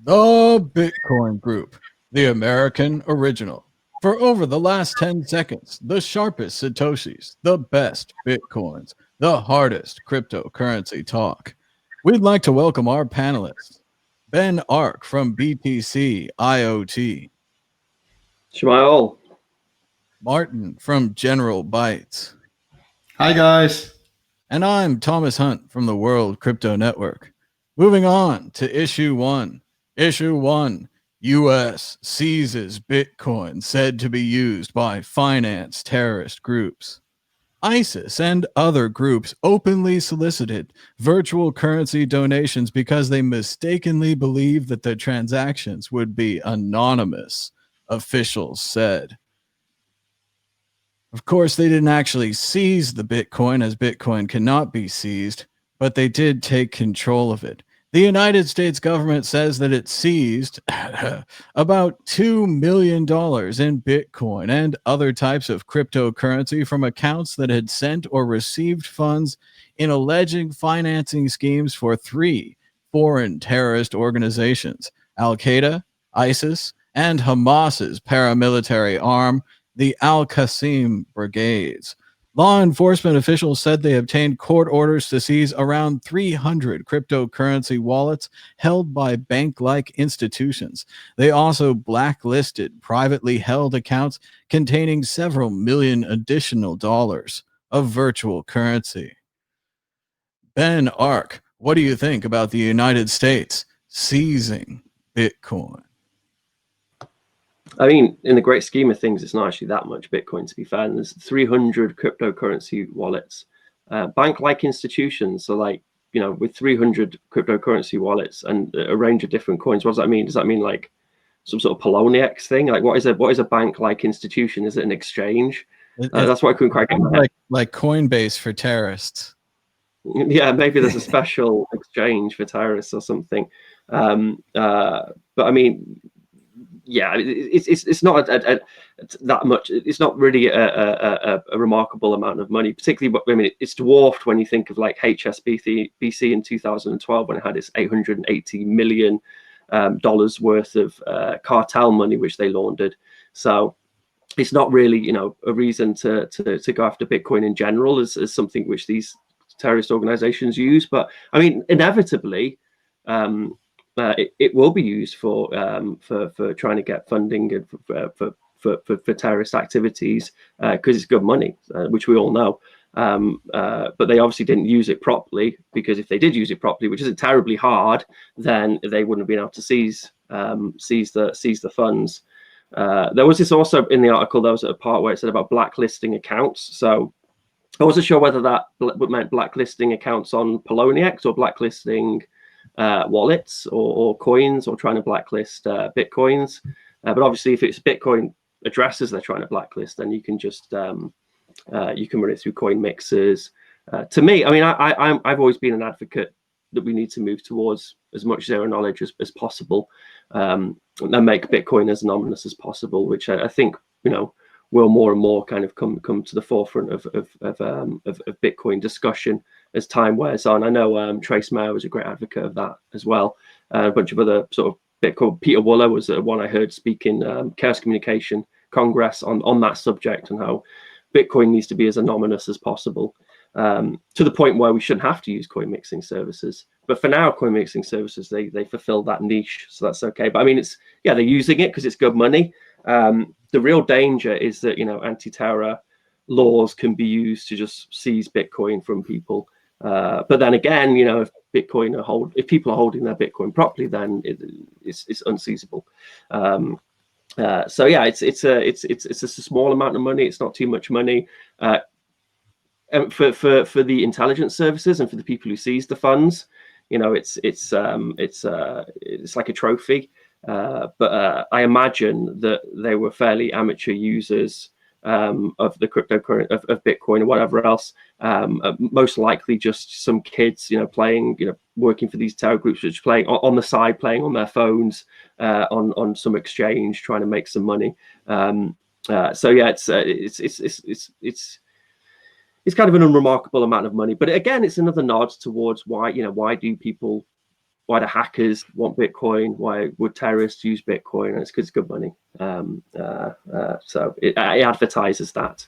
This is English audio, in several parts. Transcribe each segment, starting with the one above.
The Bitcoin Group, the American original. For over the last 10 seconds, the sharpest Satoshis, the best Bitcoins, the hardest cryptocurrency talk. We'd like to welcome our panelists. Ben Ark from BTC IoT. Shmael. Martin from General Bytes. Hi, guys. And I'm Thomas Hunt from the World Crypto Network. Moving on to issue one. Issue 1, U.S. seizes Bitcoin said to be used by finance terrorist groups. ISIS and other groups openly solicited virtual currency donations because they mistakenly believed that the transactions would be anonymous, officials said. Of course, they didn't actually seize the Bitcoin, as Bitcoin cannot be seized, but they did take control of it. The United States government says that it seized about $2 million in Bitcoin and other types of cryptocurrency from accounts that had sent or received funds in alleged financing schemes for 3 foreign terrorist organizations, Al-Qaeda, ISIS, and Hamas's paramilitary arm, the Al-Qasim Brigades. Law enforcement officials said they obtained court orders to seize around 300 cryptocurrency wallets held by bank-like institutions. They also blacklisted privately held accounts containing several million additional dollars of virtual currency. Ben Ark, what do you think about the United States seizing Bitcoin? I mean, in the great scheme of things, it's not actually that much Bitcoin, to be fair. And there's 300 cryptocurrency wallets, bank-like institutions. So, like, you know, with 300 cryptocurrency wallets and a range of different coins, what does that mean? Does that mean like some sort of Poloniex thing? Like, what is a bank-like institution? Is it an exchange? That's what I couldn't quite get. Like Coinbase for terrorists. Yeah, maybe there's a special exchange for terrorists or something. But I mean, yeah, it's not that much. It's not really a remarkable amount of money, particularly. But I mean, it's dwarfed when you think of like HSBC in 2012 when it had its $880 million worth of cartel money which they laundered. So it's not really, you know, a reason to go after Bitcoin in general as something which these terrorist organizations use. But I mean, inevitably, it will be used for trying to get funding and for terrorist activities because it's good money, which we all know. But they obviously didn't use it properly, because if they did use it properly, which isn't terribly hard, then they wouldn't have been able to seize the funds. There was this also in the article. There was a part where it said about blacklisting accounts. So I wasn't sure whether that meant blacklisting accounts on Poloniex or blacklisting wallets or coins, or trying to blacklist Bitcoins. But obviously, if it's Bitcoin addresses they're trying to blacklist, then you can just you can run it through coin mixers. To me, I mean, I've always been an advocate that we need to move towards as much zero knowledge as possible, and make Bitcoin as anonymous as possible, which I think, you know, will more and more kind of come to the forefront of Bitcoin discussion as time wears on. I know Trace Mayer was a great advocate of that as well. A bunch of other sort of Bitcoin. Peter Wuller was one I heard speaking Chaos Communication Congress on that subject, and how Bitcoin needs to be as anonymous as possible, to the point where we shouldn't have to use coin mixing services. But for now, coin mixing services, they fulfill that niche, so that's okay. But I mean, they're using it because it's good money. The real danger is that, you know, anti-terror laws can be used to just seize Bitcoin from people. But then again, you know, if people are holding their Bitcoin properly, then it's unseizable. So yeah, it's a small amount of money. It's not too much money. For the intelligence services and for the people who seize the funds, you know, it's like a trophy. But I imagine that they were fairly amateur users of the cryptocurrency of Bitcoin or whatever else. Most likely just some kids, you know, playing, you know, working for these terror groups, which playing on the side, playing on their phones on some exchange, trying to make some money. So yeah, it's kind of an unremarkable amount of money. But again, it's another nod towards why do people why do hackers want Bitcoin? Why would terrorists use Bitcoin? And it's because it's good money. So it advertises that.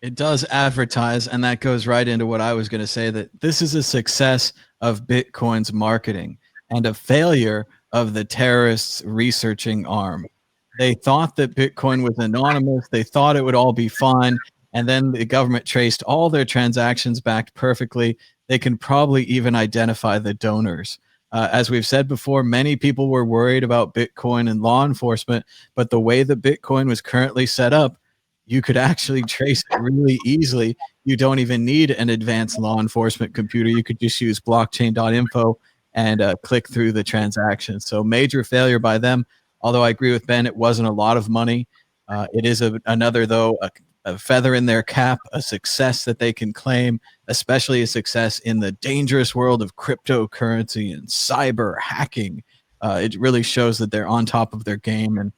It does advertise, and that goes right into what I was going to say, that this is a success of Bitcoin's marketing and a failure of the terrorists' researching arm. They thought that Bitcoin was anonymous. They thought it would all be fine. And then the government traced all their transactions back perfectly. They can probably even identify the donors. As we've said before, many people were worried about Bitcoin and law enforcement, but the way that Bitcoin was currently set up, you could actually trace it really easily. You don't even need an advanced law enforcement computer. You could just use blockchain.info and click through the transactions. So major failure by them. Although I agree with Ben, it wasn't a lot of money. It is another, though, a feather in their cap, a success that they can claim, especially a success in the dangerous world of cryptocurrency and cyber hacking. It really shows that they're on top of their game, and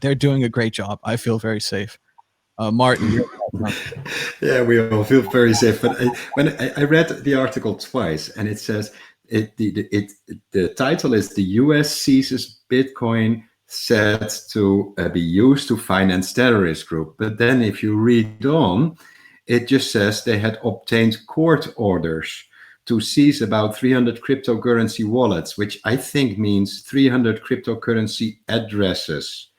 they're doing a great job. I feel very safe. Martin. Yeah, we all feel very safe. But when I read the article twice, and it says the title is "The U.S. seizes Bitcoin set to be used to finance terrorist group." But then, if you read on, it just says they had obtained court orders to seize about 300 cryptocurrency wallets, which I think means 300 cryptocurrency addresses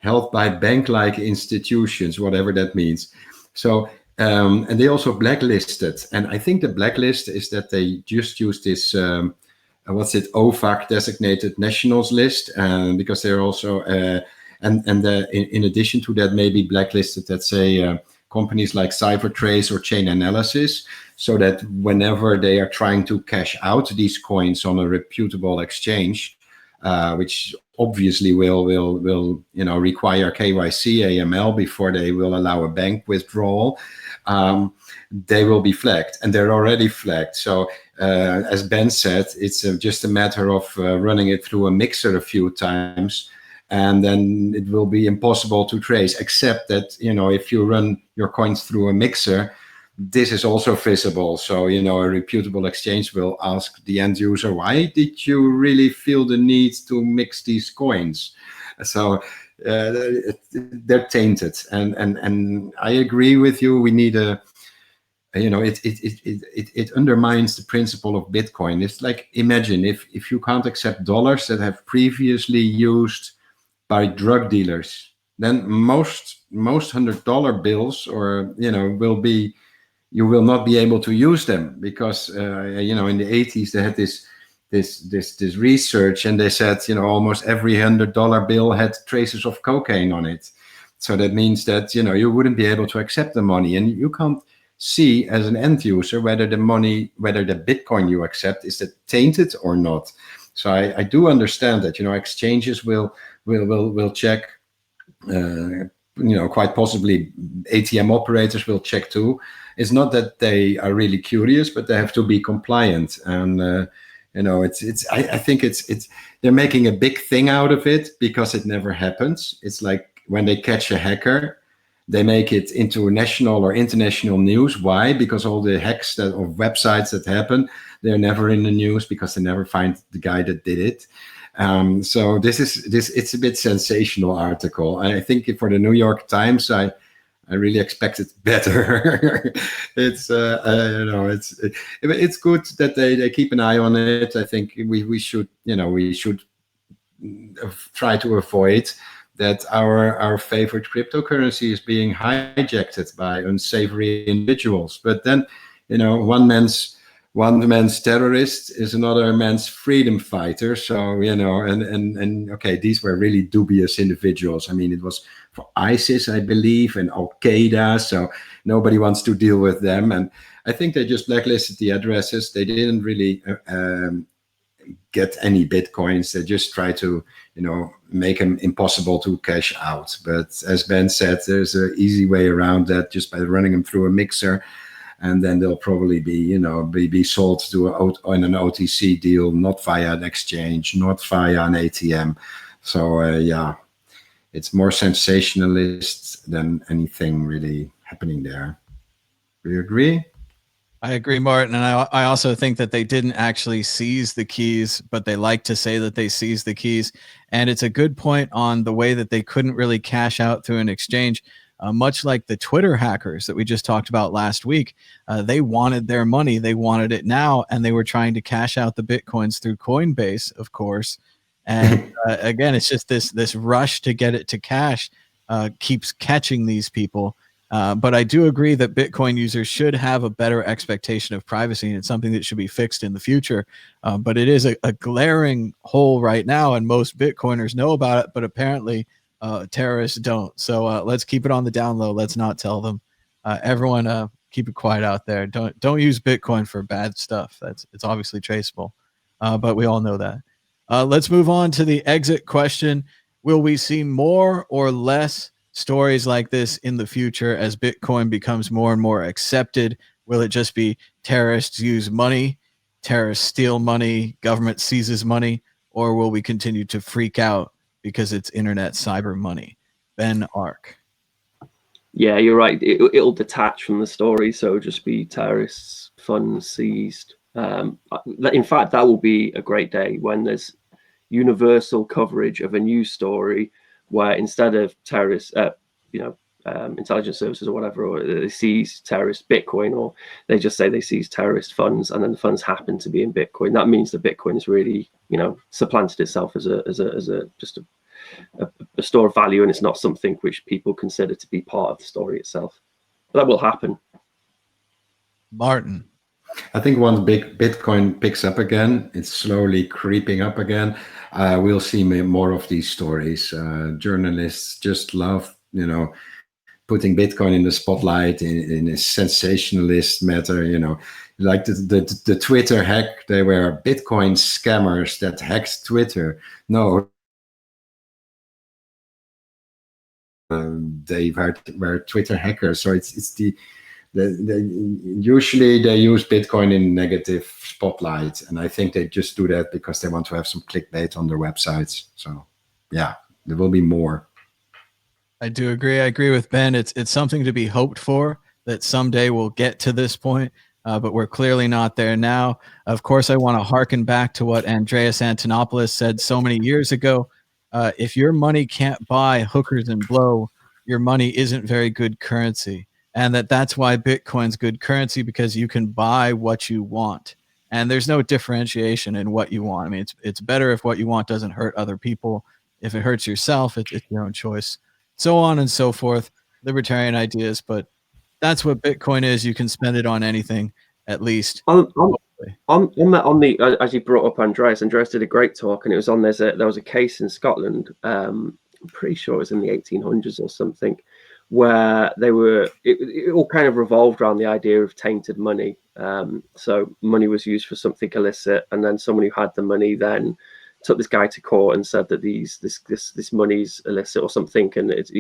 held by bank-like institutions, whatever that means. So, and they also blacklisted. And I think the blacklist is that they just use this, OFAC designated nationals list, because they're also, in addition to that, maybe blacklisted, let's say, companies like CipherTrace or Chain Analysis, so that whenever they are trying to cash out these coins on a reputable exchange, which obviously will require KYC, AML before they will allow a bank withdrawal, they will be flagged, and they're already flagged. So as Ben said, it's just a matter of running it through a mixer a few times, and then it will be impossible to trace, except that, if you run your coins through a mixer, this is also visible. So, a reputable exchange will ask the end user, why did you really feel the need to mix these coins? So they're tainted. And I agree with you. We need it undermines the principle of Bitcoin. It's like, imagine if you can't accept dollars that have previously used by drug dealers, then most $100 bills you will not be able to use them, because in the 80s they had this research, and they said almost every $100 bill had traces of cocaine on it. So that means that you wouldn't be able to accept the money, and you can't see as an end user whether the Bitcoin you accept is that tainted or not. So I do understand that exchanges will check. Quite possibly ATM operators will check too. It's not that they are really curious, but they have to be compliant. And I think they're making a big thing out of it because it never happens. It's like when they catch a hacker, they make it into national or international news. Why? Because all the hacks of websites that happen, they're never in the news because they never find the guy that did it. So it's a bit sensational article. I think for the New York Times, I really expected better. It's good that they keep an eye on it. I think we should try to avoid that our favorite cryptocurrency is being hijacked by unsavory individuals. But then, one man's terrorist is another man's freedom fighter. So, and okay, these were really dubious individuals. I mean, it was for ISIS, I believe, and Al-Qaeda. So nobody wants to deal with them. And I think they just blacklisted the addresses. They didn't really get any Bitcoins. They just try to, make them impossible to cash out. But as Ben said, there's an easy way around that just by running them through a mixer. And then they'll probably be sold on an OTC deal, not via an exchange, not via an ATM. So it's more sensationalist than anything really happening there. Do you agree? I agree, Martin. And I also think that they didn't actually seize the keys, but they like to say that they seized the keys. And it's a good point on the way that they couldn't really cash out through an exchange. Much like the Twitter hackers that we just talked about last week, they wanted their money. They wanted it now. And they were trying to cash out the Bitcoins through Coinbase, of course. And again, it's just this rush to get it to cash keeps catching these people. But I do agree that Bitcoin users should have a better expectation of privacy, and it's something that should be fixed in the future. But it is a glaring hole right now, and most Bitcoiners know about it, but apparently terrorists don't. So let's keep it on the down low. Let's not tell them. Everyone, keep it quiet out there. Don't use Bitcoin for bad stuff. It's obviously traceable, but we all know that. Let's move on to the exit question. Will we see more or less stories like this in the future as Bitcoin becomes more and more accepted? Will it just be terrorists use money, terrorists steal money, government seizes money, or will we continue to freak out because it's internet cyber money? Ben Ark. Yeah, you're right. It'll detach from the story, so it'll just be terrorists, funds seized. In fact, that will be a great day when there's universal coverage of a news story where instead of terrorists, intelligence services or whatever, or they seize terrorist Bitcoin, or they just say they seize terrorist funds, and then the funds happen to be in Bitcoin. That means that Bitcoin has really, supplanted itself as a store of value, and it's not something which people consider to be part of the story itself. But that will happen. Martin. I think once Bitcoin picks up again, it's slowly creeping up again. We'll see more of these stories. Journalists just love, putting Bitcoin in the spotlight in a sensationalist matter. Like the Twitter hack. They were Bitcoin scammers that hacked Twitter. No, they were Twitter hackers. So it's usually they use Bitcoin in negative spotlight, and I think they just do that because they want to have some clickbait on their websites. So yeah, there will be more. I do agree. I agree with Ben. It's something to be hoped for that someday we'll get to this point, but we're clearly not there now. Of course, I want to harken back to what Andreas Antonopoulos said so many years ago. If your money can't buy hookers and blow, your money isn't very good currency. And that's why Bitcoin's good currency, because you can buy what you want. And there's no differentiation in what you want. I mean, it's better if what you want doesn't hurt other people. If it hurts yourself, it's your own choice. So on and so forth, libertarian ideas. But that's what Bitcoin is. You can spend it on anything, at least. As you brought up Andreas did a great talk, and it was on there was a case in Scotland. I'm pretty sure it was in the 1800s or something, where it all kind of revolved around the idea of tainted money. So money was used for something illicit, and then someone who had the money then took this guy to court and said that this money's illicit or something, and it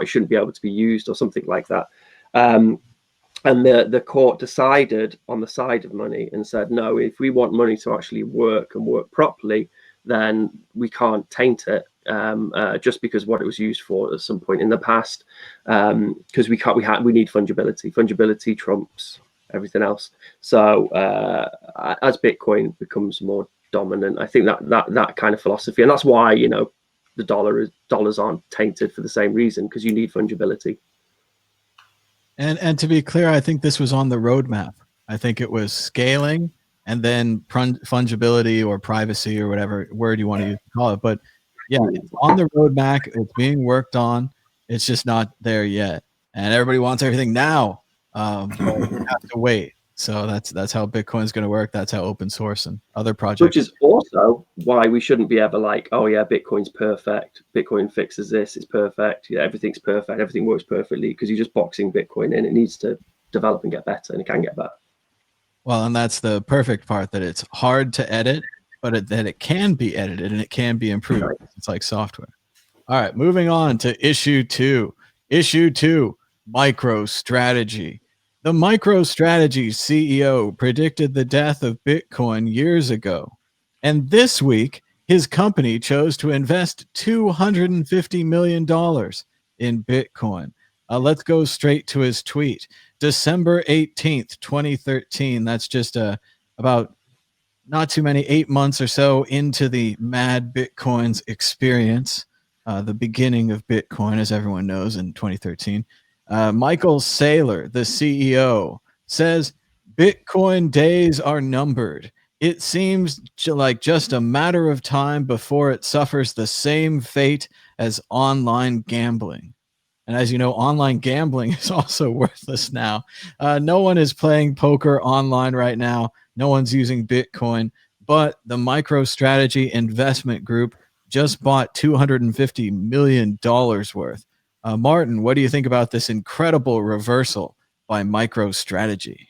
shouldn't be able to be used or something like that. And the court decided on the side of money and said, no, if we want money to actually work and work properly, then we can't taint it. Just because what it was used for at some point in the past, because we need fungibility. Fungibility trumps everything else. So as Bitcoin becomes more dominant, I think that kind of philosophy, and that's why the dollars aren't tainted for the same reason, because you need fungibility. And to be clear, I think this was on the roadmap. I think it was scaling and then fungibility or privacy or whatever word you want to use to call it, but yeah, it's on the roadmap. It's being worked on. It's just not there yet. And everybody wants everything now. But you have to wait. So that's how Bitcoin is going to work. That's how open source and other projects. Which is also why we shouldn't be ever like, oh yeah, Bitcoin's perfect. Bitcoin fixes this. It's perfect. Yeah, everything's perfect. Everything works perfectly, because you're just boxing Bitcoin in. It needs to develop and get better, and it can get better. Well, and that's the perfect part, that it's hard to edit, but that it can be edited and it can be improved. Right. It's like software. All right, moving on to issue 2. Issue 2, MicroStrategy. The MicroStrategy CEO predicted the death of Bitcoin years ago. And this week, his company chose to invest $250 million in Bitcoin. Let's go straight to his tweet. December 18th, 2013. That's just about not too many, 8 months or so into the Mad Bitcoins experience, the beginning of Bitcoin, as everyone knows, in 2013. Michael Saylor, the CEO, says Bitcoin days are numbered. It seems like just a matter of time before it suffers the same fate as online gambling. And as you know, online gambling is also worthless now. No one is playing poker online right now. No one's using Bitcoin, but the MicroStrategy Investment Group just bought $250 million worth. Martin, what do you think about this incredible reversal by MicroStrategy?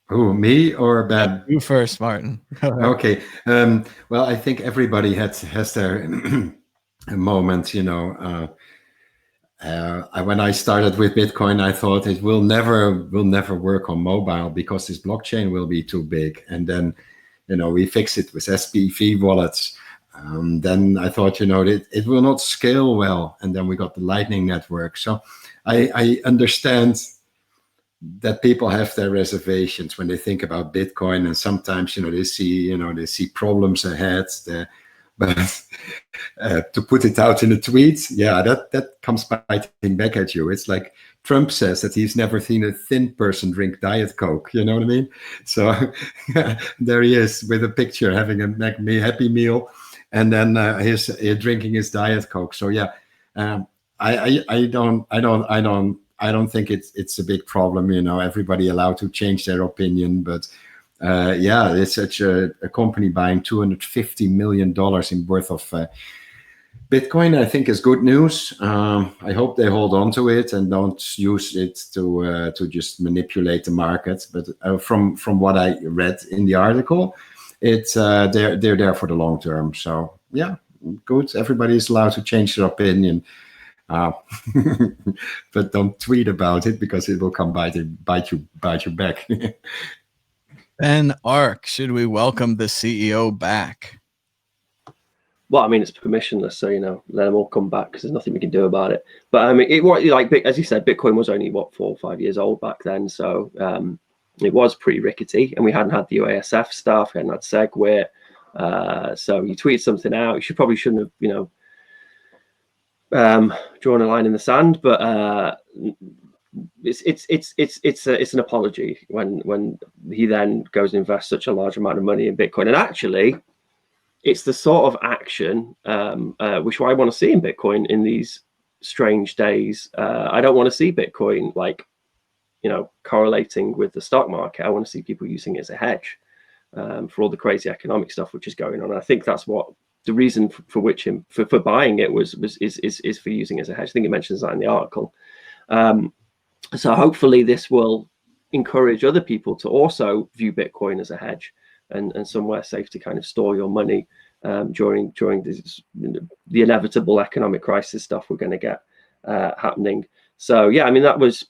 Who, me or Ben? You first, Martin. Okay. Well, I think everybody has their moment, when I started with Bitcoin, I thought it will never work on mobile because this blockchain will be too big. And then, we fix it with SPV wallets. Then I thought, it will not scale well. And then we got the Lightning Network. So I understand that people have their reservations when they think about Bitcoin, and sometimes they see problems ahead. But to put it out in a tweet, that comes biting back at you. It's like Trump says that he's never seen a thin person drink Diet Coke. You know what I mean? So there he is with a picture having a Happy Meal, and then he's drinking his Diet Coke. So I don't think it's a big problem. Everybody allowed to change their opinion, but it's such a company buying $250 million in worth of Bitcoin, I think, is good news. I hope they hold on to it and don't use it to just manipulate the market. But from what I read in the article, it's they're there for the long term. So good. Everybody is allowed to change their opinion. But don't tweet about it because it will come bite you back. Ben Ark, should we welcome the CEO back? Well, I mean, it's permissionless, so let them all come back because there's nothing we can do about it. But I mean, as you said, Bitcoin was only 4 or 5 years old back then, so it was pretty rickety, and we hadn't had the UASF stuff, we hadn't had SegWit. So you tweet something out, you probably shouldn't have, drawn a line in the sand, but it's an apology when he then goes and invests such a large amount of money in Bitcoin. And actually, it's the sort of action which I want to see in Bitcoin in these strange days. I don't want to see Bitcoin correlating with the stock market. I want to see people using it as a hedge for all the crazy economic stuff which is going on. And I think that's what the reason for buying it is for using it as a hedge. I think it mentions that in the article. So hopefully this will encourage other people to also view Bitcoin as a hedge and somewhere safe to kind of store your money during this, the inevitable economic crisis stuff we're going to get happening. So I mean, that was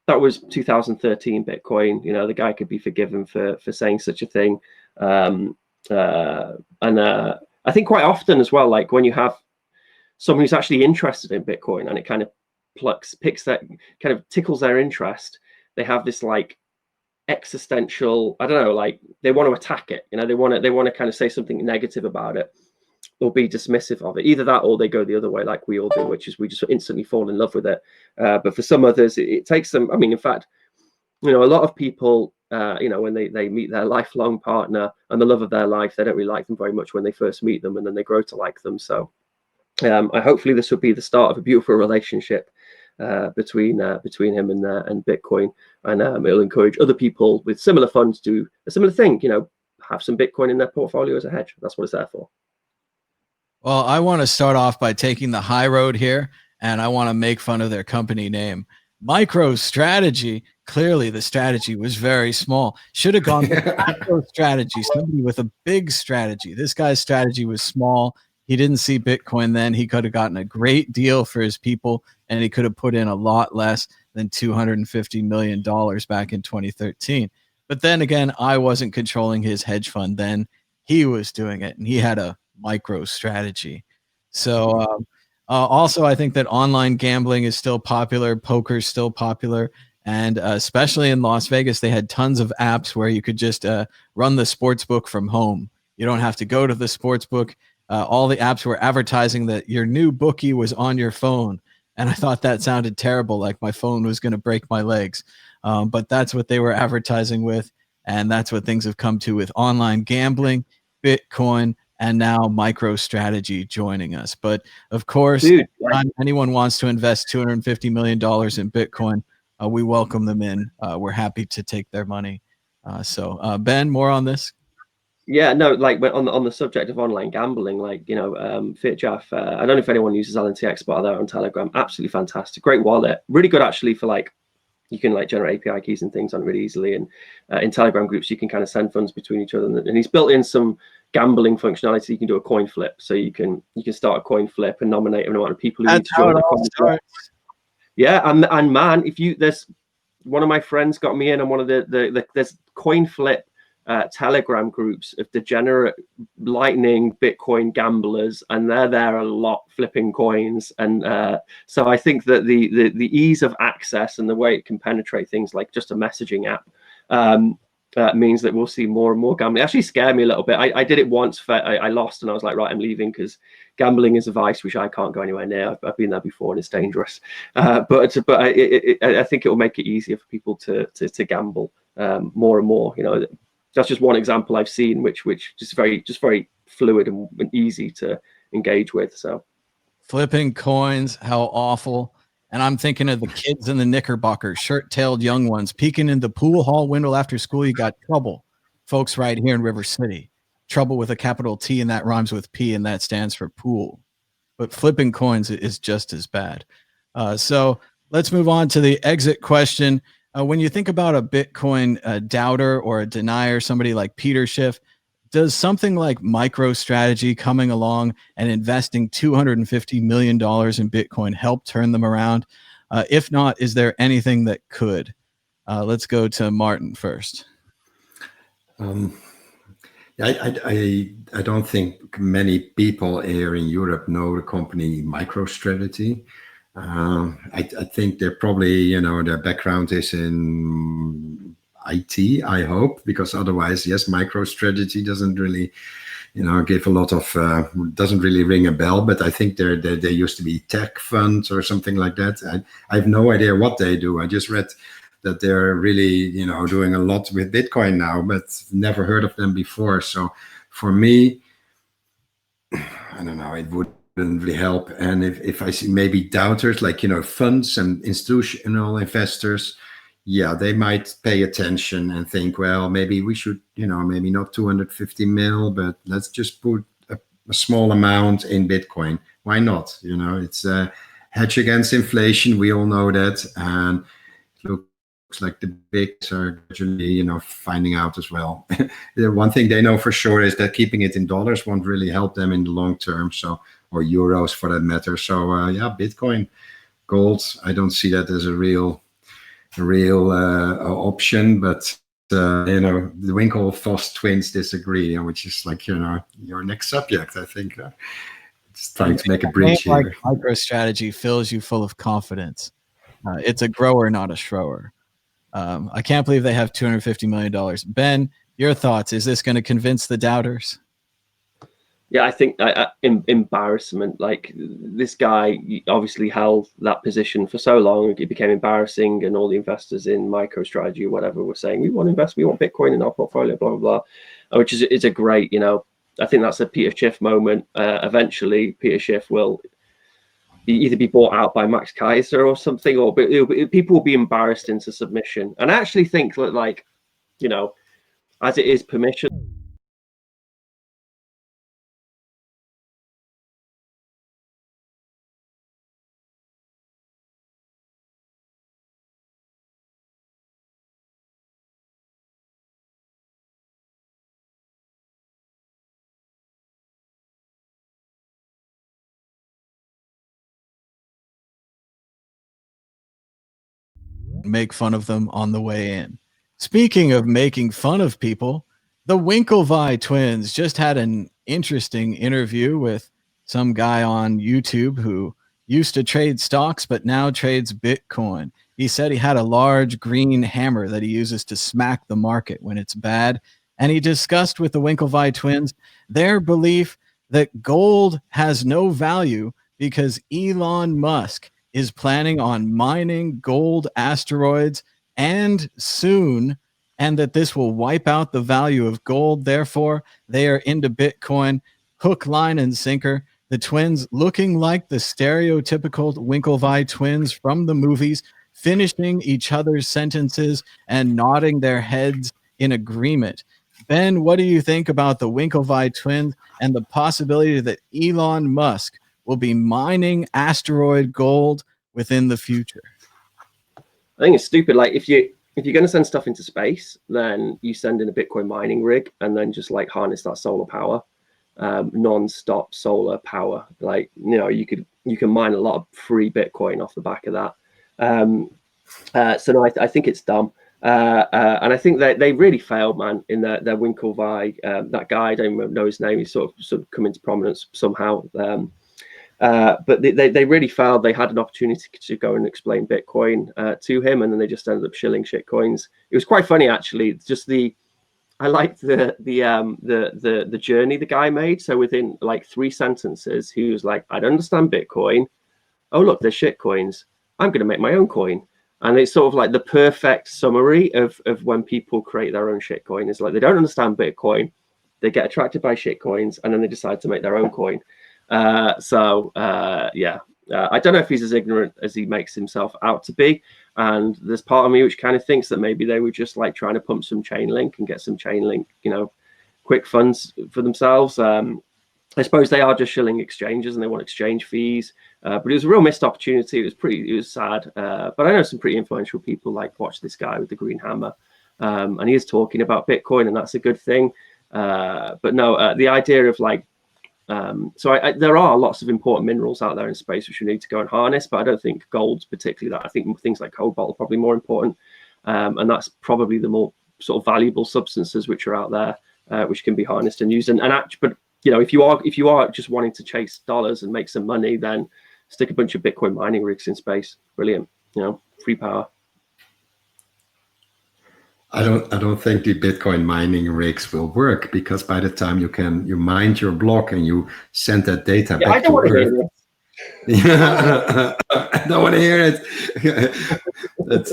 2013 Bitcoin. The guy could be forgiven for saying such a thing. And I think quite often as well, like when you have someone who's actually interested in Bitcoin and it kind of picks that kind of tickles their interest, they have this like existential, I don't know, like they want to attack it. They want to kind of say something negative about it or be dismissive of it. Either that or they go the other way like we all do, which is we just instantly fall in love with it. But for some others, it takes them, I mean, in fact, a lot of people, when they meet their lifelong partner and the love of their life, they don't really like them very much when they first meet them, and then they grow to like them. So hopefully this will be the start of a beautiful relationship between him and Bitcoin, and it'll encourage other people with similar funds to do a similar thing. Have some Bitcoin in their portfolio as a hedge. That's what it's there for. Well, I want to start off by taking the high road here, and I want to make fun of their company name. MicroStrategy, clearly the strategy was very small. Should have gone with MicroStrategy, somebody with a big strategy. This guy's strategy was small. He didn't see Bitcoin then. He could have gotten a great deal for his people, and he could have put in a lot less than $250 million back in 2013. But then again, I wasn't controlling his hedge fund then. He was doing it, and he had a MicroStrategy. So Also, I think that online gambling is still popular. Poker is still popular. And especially in Las Vegas, they had tons of apps where you could just run the sports book from home. You don't have to go to the sports book. All the apps were advertising that your new bookie was on your phone. And I thought that sounded terrible, like my phone was going to break my legs. But that's what they were advertising with. And that's what things have come to with online gambling, Bitcoin, and now MicroStrategy joining us. But of course, Dude, anyone wants to invest $250 million in Bitcoin, we welcome them in. We're happy to take their money. So Ben, more on this? Yeah, no, like on the subject of online gambling, like, FitJaff, I don't know if anyone uses LNTX, but they're on Telegram. Absolutely fantastic. Great wallet. Really good actually for like, you can like generate API keys and things on it really easily. And in Telegram groups, you can kind of send funds between each other. And he's built in some gambling functionality. You can do a coin flip. So you can start a coin flip and nominate an amount of people who need to join the coin flip. Yeah, and man, there's one of my friends got me in on one of there's coin flip Telegram groups of degenerate lightning Bitcoin gamblers, and they're there a lot flipping coins. And so I think that the ease of access and the way it can penetrate things like just a messaging app means that we'll see more and more gambling. It actually scared me a little bit. I did it once. I lost, and I was like, right, I'm leaving, because gambling is a vice which I can't go anywhere near. I've been there before, and it's dangerous. But I think it will make it easier for people to gamble more and more. That's just one example I've seen, which just very fluid and easy to engage with. So flipping coins, how awful. And I'm thinking of the kids in the Knickerbockers, shirt-tailed young ones, peeking in the pool hall window after school. You got trouble, folks, right here in River City. Trouble with a capital T, and that rhymes with P, and that stands for pool. But flipping coins is just as bad. So let's move on to the exit question. When you think about a Bitcoin doubter or a denier, somebody like Peter Schiff, does something like MicroStrategy coming along and investing $250 million in Bitcoin help turn them around? If not, is there anything that could? Let's go to Martin first. I don't think many people here in Europe know the company MicroStrategy. I think they're probably, their background is in IT, I hope, because otherwise, yes, MicroStrategy doesn't really, give a lot of, doesn't really ring a bell, but I think they used to be tech funds or something like that. I have no idea what they do. I just read that they're really, doing a lot with Bitcoin now, but never heard of them before. So for me, I don't know, it wouldn't really help. And if I see maybe doubters like, funds and institutional investors, yeah, they might pay attention and think, well, maybe we should, maybe not 250 mil, but let's just put a small amount in Bitcoin. Why not? It's a hedge against inflation. We all know that. And it looks like the bigs are gradually, finding out as well. The one thing they know for sure is that keeping it in dollars won't really help them in the long term. So, or euros for that matter. So yeah, Bitcoin, gold, I don't see that as a real option, but the Winklevoss twins disagree, which is like your next subject. I think it's trying to make a bridge here. Like MicroStrategy fills you full of confidence. It's a grower, not a shrower. I can't believe they have $250 million. Ben, your thoughts? Is this going to convince the doubters? Yeah, I think embarrassment. Like, this guy obviously held that position for so long, it became embarrassing, and all the investors in MicroStrategy or whatever were saying, we want to invest, we want Bitcoin in our portfolio, blah, blah, blah, which is a great, I think that's a Peter Schiff moment. Eventually, Peter Schiff will either be bought out by Max Kaiser or something, or people will be embarrassed into submission. And I actually think that, like, as it is permission, make fun of them on the way in. Speaking of making fun of people, the Winklevoss twins just had an interesting interview with some guy on YouTube who used to trade stocks but now trades Bitcoin. He said he had a large green hammer that he uses to smack the market when it's bad. And he discussed with the Winklevoss twins their belief that gold has no value because Elon Musk is planning on mining gold asteroids and soon, and that this will wipe out the value of gold. Therefore, they are into Bitcoin, hook, line, and sinker. The twins looking like the stereotypical Winklevoss twins from the movies, finishing each other's sentences and nodding their heads in agreement. Ben, what do you think about the Winklevoss twins and the possibility that Elon Musk will be mining asteroid gold within the future? I think it's stupid. Like if you're going to send stuff into space, then you send in a Bitcoin mining rig and then just like harness that solar power, non-stop solar power. Like, you know, you can mine a lot of free Bitcoin off the back of that. So no, I think it's dumb. And I think that they really failed, man, in their Winklevoss. That guy, I don't know his name. He's sort of come into prominence somehow. But they really failed. They had an opportunity to go and explain Bitcoin to him, and then they just ended up shilling shit coins. It was quite funny, actually. Just I liked the journey the guy made. So within like 3 sentences, he was like, "I don't understand Bitcoin. Oh look, there's shit coins. I'm going to make my own coin." And it's sort of like the perfect summary of when people create their own shit coin. It's like they don't understand Bitcoin, they get attracted by shit coins, and then they decide to make their own coin. I don't know if he's as ignorant as he makes himself out to be. And there's part of me which kind of thinks that maybe they were just like trying to pump some Chainlink and get some Chainlink, you know, quick funds for themselves. I suppose they are just shilling exchanges and they want exchange fees. But it was a real missed opportunity. It was sad. But I know some pretty influential people like watch this guy with the green hammer. And he is talking about Bitcoin, and that's a good thing. But no, the idea of like, there are lots of important minerals out there in space which we need to go and harness, but I don't think gold's particularly that. I think things like cobalt are probably more important. And that's probably the more sort of valuable substances which are out there, which can be harnessed and used. But you know, if you are just wanting to chase dollars and make some money, then stick a bunch of Bitcoin mining rigs in space. Brilliant, you know, free power. I don't think the Bitcoin mining rigs will work, because by the time you mine your block and you send that data back to Earth. I don't want to hear it. That's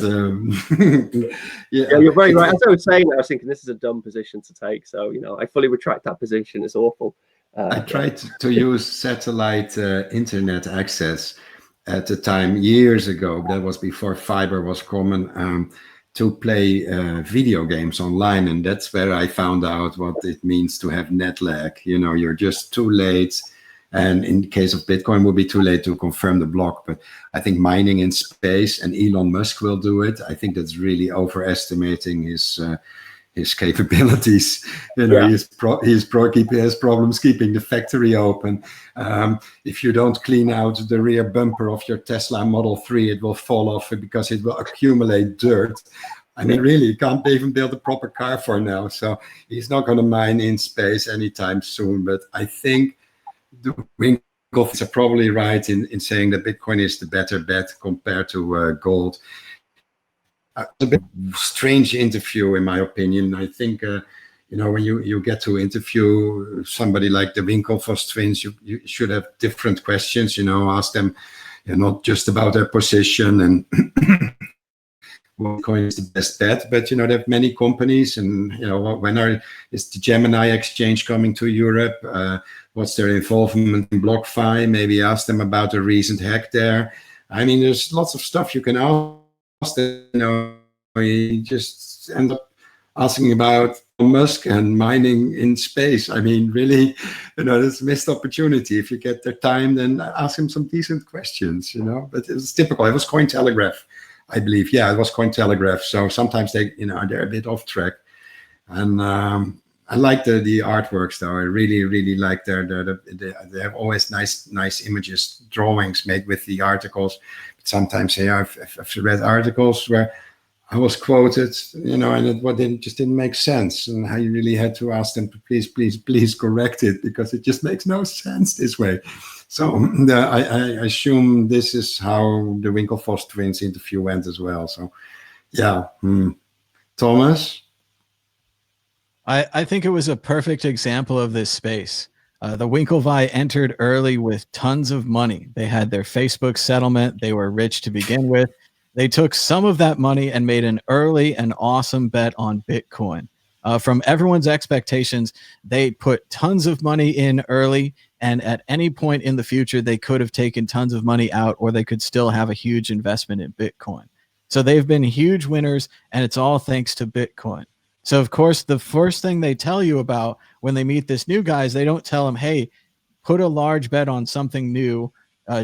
yeah, you're very right. As I was saying, I was thinking this is a dumb position to take. So, you know, I fully retract that position. It's awful. I tried to use satellite internet access at the time years ago. That was before fiber was common. To play video games online, and that's where I found out what it means to have net lag. You know, you're just too late, and in the case of Bitcoin, will be too late to confirm the block. But I think mining in space, and Elon Musk will do it. I think that's really overestimating his capabilities. You know, yeah. He has problems keeping the factory open. If you don't clean out the rear bumper of your Tesla Model 3, it will fall off because it will accumulate dirt. I mean, really, you can't even build a proper car for now. So he's not going to mine in space anytime soon. But I think the Winklevoss are probably right in saying that Bitcoin is the better bet compared to gold. A bit strange interview, in my opinion. I think, you know, when you get to interview somebody like the Winklevoss twins, you should have different questions. You know, ask them, you know, not just about their position and what coin is the best bet, but you know, they have many companies, and you know, is the Gemini exchange coming to Europe? What's their involvement in BlockFi? Maybe ask them about a recent hack there. I mean, there's lots of stuff you can ask. You know, you just end up asking about Musk and mining in space. I mean, really, you know, it's a missed opportunity. If you get the time, then ask him some decent questions, you know. But it was typical. It was Cointelegraph, I believe. Yeah, it was Cointelegraph. So sometimes they're a bit off track. And I like the artworks, though. I really like they have always nice images, drawings made with the articles. But sometimes I've read articles where I was quoted, and it just didn't make sense, and how you really had to ask them to please correct it, because it just makes no sense this way. So I assume this is how the Winklevoss twins interview went as well. So yeah, Thomas. I think it was a perfect example of this space. The Winklevi entered early with tons of money. They had their Facebook settlement. They were rich to begin with. They took some of that money and made an early and awesome bet on Bitcoin. From everyone's expectations, they put tons of money in early, and at any point in the future, they could have taken tons of money out, or they could still have a huge investment in Bitcoin. So they've been huge winners, and it's all thanks to Bitcoin. So, of course, the first thing they tell you about when they meet this new guy is they don't tell them, hey, put a large bet on something new,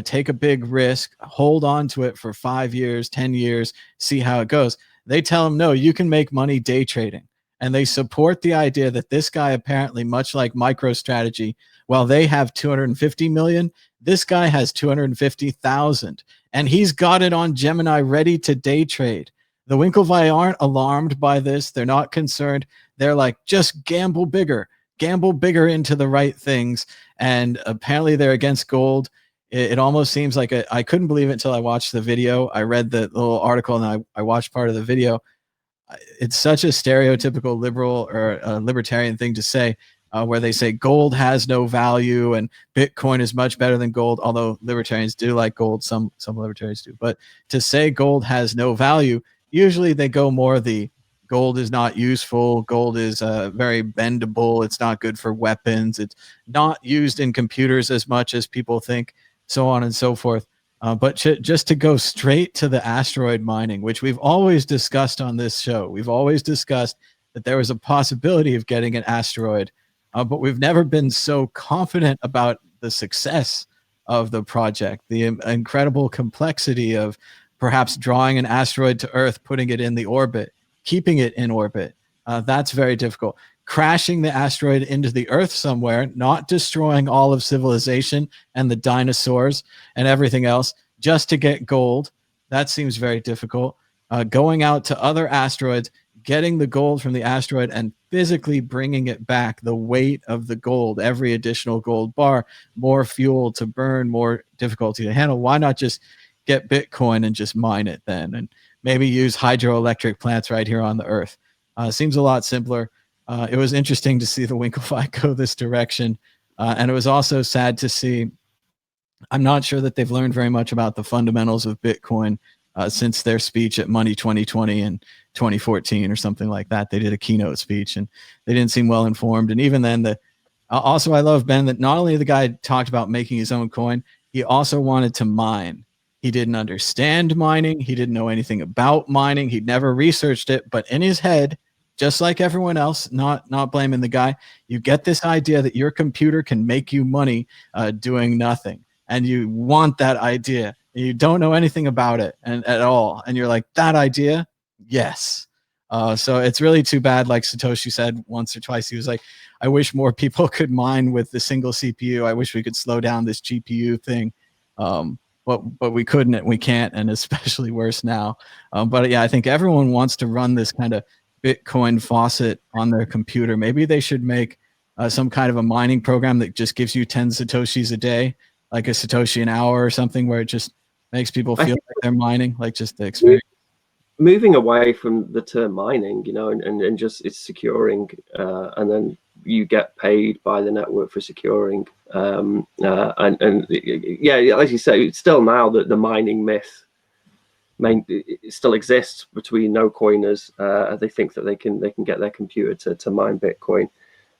take a big risk, hold on to it for 5 years, 10 years, see how it goes. They tell them, no, you can make money day trading. And they support the idea that this guy, apparently, much like MicroStrategy, while they have 250 million, this guy has 250,000. And he's got it on Gemini ready to day trade. The Winklevi aren't alarmed by this. They're not concerned. They're like, just gamble bigger into the right things. And apparently they're against gold. It almost seems like I couldn't believe it until I watched the video. I read the little article and I watched part of the video. It's such a stereotypical liberal or libertarian thing to say, where they say gold has no value and Bitcoin is much better than gold, although libertarians do like gold. Some libertarians do. But to say gold has no value, usually they go more the gold is not useful. Gold is very bendable. It's not good for weapons. It's not used in computers as much as people think, so on and so forth. But just to go straight to the asteroid mining, which we've always discussed on this show, we've always discussed that there was a possibility of getting an asteroid, but we've never been so confident about the success of the project, the incredible complexity of perhaps drawing an asteroid to Earth, putting it in the orbit, keeping it in orbit. That's very difficult. Crashing the asteroid into the Earth somewhere, not destroying all of civilization and the dinosaurs and everything else just to get gold. That seems very difficult. Going out to other asteroids, getting the gold from the asteroid and physically bringing it back, the weight of the gold, every additional gold bar, more fuel to burn, more difficulty to handle. Why not just get Bitcoin and just mine it then, and maybe use hydroelectric plants right here on the Earth? Seems a lot simpler. It was interesting to see the Winklevi go this direction. And it was also sad to see, I'm not sure that they've learned very much about the fundamentals of Bitcoin since their speech at Money 2020 in 2014 or something like that. They did a keynote speech and they didn't seem well informed. And even then, also I love, Ben, that not only the guy talked about making his own coin, he also wanted to mine. He didn't understand mining. He didn't know anything about mining. He'd never researched it, but in his head, just like everyone else, not blaming the guy, you get this idea that your computer can make you money doing nothing. And you want that idea. You don't know anything about it at all. And you're like, that idea? Yes. So it's really too bad. Like Satoshi said once or twice, he was like, I wish more people could mine with the single CPU. I wish we could slow down this GPU thing. But we couldn't and we can't, and especially worse now. But yeah, I think everyone wants to run this kind of Bitcoin faucet on their computer. Maybe they should make some kind of a mining program that just gives you 10 Satoshis a day, like a Satoshi an hour or something, where it just makes people feel like they're mining, like just the experience. Moving away from the term mining, and just it's securing, and then you get paid by the network for securing. And yeah, as you say, it's still now that the mining myth it still exists between no coiners. They think that they can get their computer to mine Bitcoin.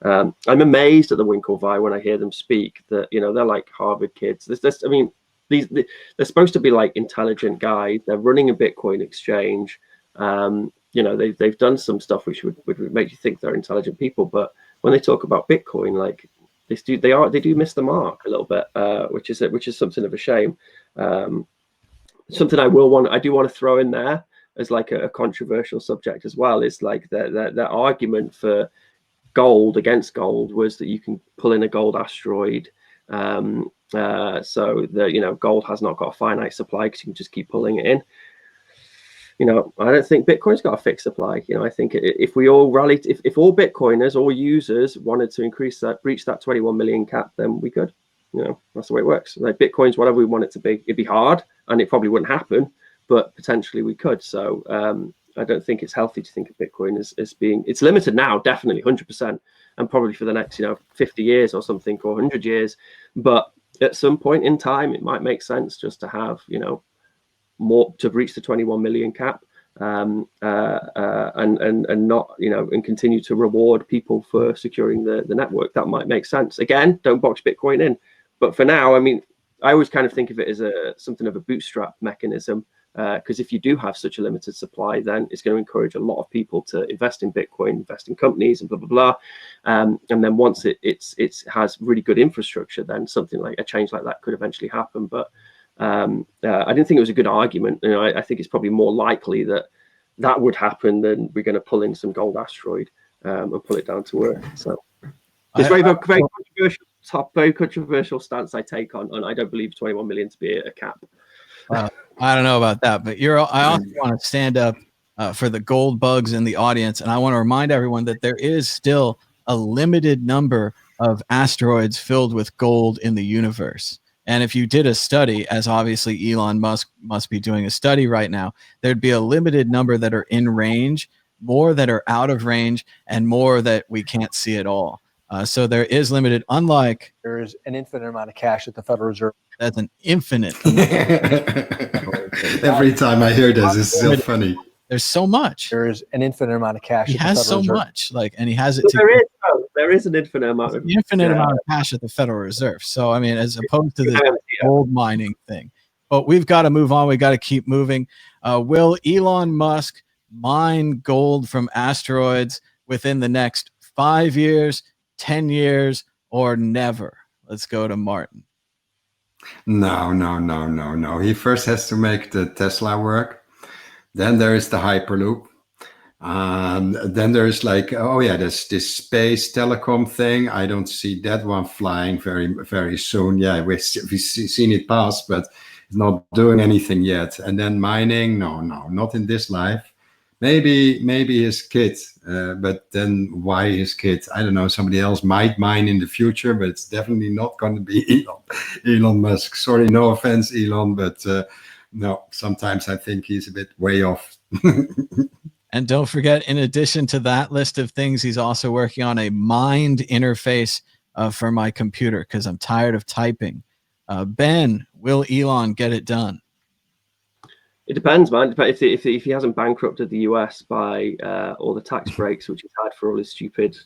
I'm amazed at the Winklevi when I hear them speak. That they're like Harvard kids. They're supposed to be like intelligent guys. They're running a Bitcoin exchange. They've done some stuff which would make you think they're intelligent people. But when they talk about Bitcoin, like they do miss the mark a little bit, which is something of a shame. Something I do want to throw in there as like a controversial subject as well is like the argument for gold against gold was that you can pull in a gold asteroid, so that gold has not got a finite supply because you can just keep pulling it in. I don't think Bitcoin's got a fixed supply. I think if we all rallied, if all Bitcoiners, all users wanted to breach that 21 million cap, then we could. That's the way it works. Like Bitcoin's whatever we want it to be. It'd be hard, and it probably wouldn't happen, but potentially we could. So I don't think it's healthy to think of Bitcoin as being. It's limited now, definitely 100%, and probably for the next 50 years or something, or 100 years. But at some point in time, it might make sense just to have more to reach the 21 million cap, and not and continue to reward people for securing the network. That might make sense. Again, don't box Bitcoin in, but for now, I always kind of think of it as something of a bootstrap mechanism, because if you do have such a limited supply, then it's going to encourage a lot of people to invest in Bitcoin, invest in companies, and blah blah blah. And then once it has really good infrastructure, then something like a change like that could eventually happen. But I didn't think it was a good argument. I think it's probably more likely that would happen than we're going to pull in some gold asteroid and pull it down to earth. So it's very controversial stance I take on. I don't believe 21 million to be a cap. I don't know about that, but I also want to stand up for the gold bugs in the audience, and I want to remind everyone that there is still a limited number of asteroids filled with gold in the universe. And if you did a study, as obviously Elon Musk must be doing a study right now, there'd be a limited number that are in range, more that are out of range, and more that we can't see at all. So there is limited, unlike... There is an infinite amount of cash at the Federal Reserve. That's an infinite. Every time I hear this, it's so funny. There's so much. There is an infinite amount of cash. He has so much, and he has it. There is an infinite amount of amount of cash at the Federal Reserve. So as opposed to the gold mining thing, but we've got to move on. We got to keep moving. Will Elon Musk mine gold from asteroids within the next 5 years, 10 years, or never? Let's go to Martin. No. He first has to make the Tesla work. Then there is the Hyperloop. Then there's there's this space telecom thing. I don't see that one flying very, very soon. Yeah, we've seen it pass, but it's not doing anything yet. And then mining, no, not in this life. Maybe his kid, but then why his kid? I don't know. Somebody else might mine in the future, but it's definitely not going to be Elon Musk. Sorry, no offense, Elon, but no. Sometimes I think he's a bit way off. And don't forget, in addition to that list of things, he's also working on a mind interface for my computer because I'm tired of typing. Ben, will Elon get it done? It depends, man. If he hasn't bankrupted the US by all the tax breaks which he's had for all his stupid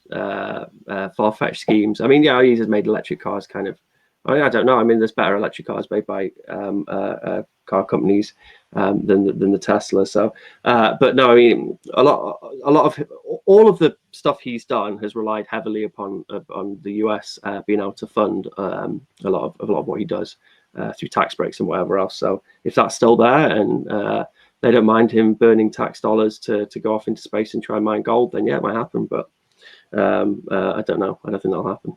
far-fetched schemes. He's made electric cars kind of. I don't know. There's better electric cars made by car companies than the Tesla. So, but no, a lot of all of the stuff he's done has relied heavily upon the US being able to fund a lot of what he does through tax breaks and whatever else. So, if that's still there and they don't mind him burning tax dollars to go off into space and try and mine gold, then yeah, it might happen. But I don't know. I don't think that'll happen.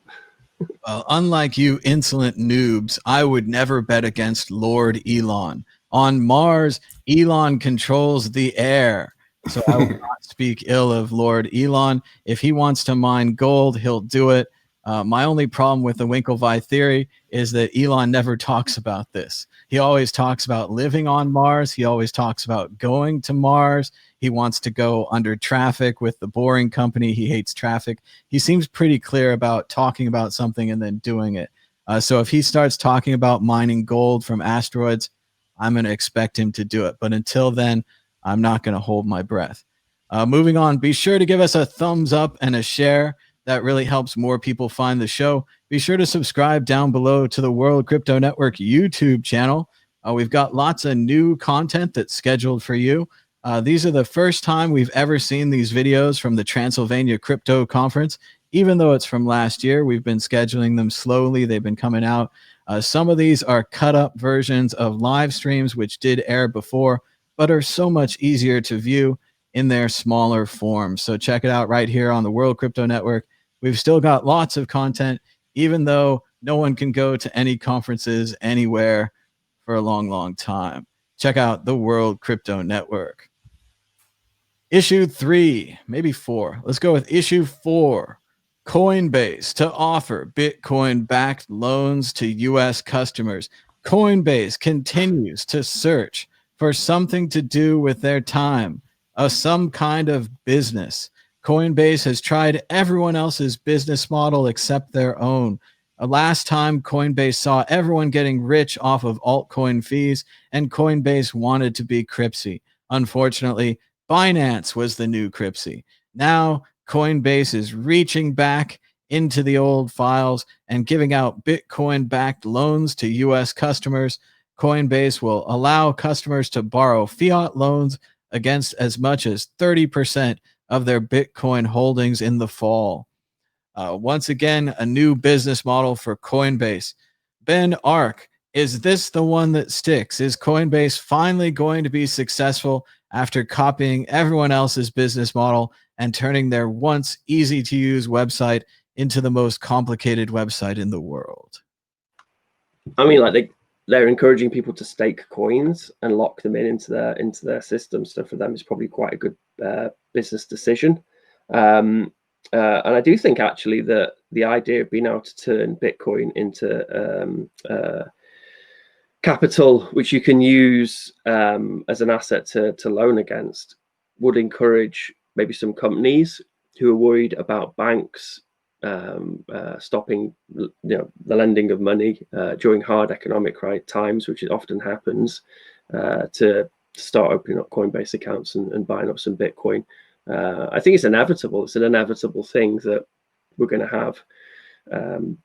Well, unlike you insolent noobs, I would never bet against Lord Elon. On Mars, Elon controls the air. So I will not speak ill of Lord Elon. If he wants to mine gold, he'll do it. My only problem with the Winklevoss theory is that Elon never talks about this. He always talks about living on Mars. He always talks about going to Mars. He wants to go under traffic with the Boring Company. He hates traffic. He seems pretty clear about talking about something and then doing it. So if he starts talking about mining gold from asteroids, I'm going to expect him to do it. But until then, I'm not going to hold my breath. Moving on, be sure to give us a thumbs up and a share. That really helps more people find the show. Be sure to subscribe down below to the World Crypto Network YouTube channel. We've got lots of new content that's scheduled for you. These are the first time we've ever seen these videos from the Transylvania Crypto Conference. Even though it's from last year, we've been scheduling them slowly. They've been coming out. Some of these are cut up versions of live streams, which did air before, but are so much easier to view in their smaller form. So check it out right here on the World Crypto Network. We've still got lots of content, even though no one can go to any conferences anywhere for a long, long time. Check out the World Crypto Network. Issue 3, maybe 4. Let's go with issue 4. Coinbase to offer Bitcoin-backed loans to U.S. customers. Coinbase continues to search for something to do with their time, some kind of business. Coinbase has tried everyone else's business model except their own. Last time, Coinbase saw everyone getting rich off of altcoin fees, and Coinbase wanted to be Cryptsy. Unfortunately, Binance was the new Cryptsy. Now, Coinbase is reaching back into the old files and giving out Bitcoin-backed loans to U.S. customers. Coinbase will allow customers to borrow fiat loans against as much as 30% of their Bitcoin holdings in the fall. Once again, a new business model for Coinbase. Ben Ark, is this the one that sticks? Is Coinbase finally going to be successful after copying everyone else's business model and turning their once easy-to-use website into the most complicated website in the world? I mean, like they're encouraging people to stake coins and lock them into their system. So for them, it's probably quite a good business decision. And I do think actually that the idea of being able to turn Bitcoin into capital, which you can use as an asset to loan against, would encourage maybe some companies who are worried about banks stopping, the lending of money during hard economic times, which often happens, to start opening up Coinbase accounts and buying up some Bitcoin. I think it's inevitable. It's an inevitable thing that we're going to have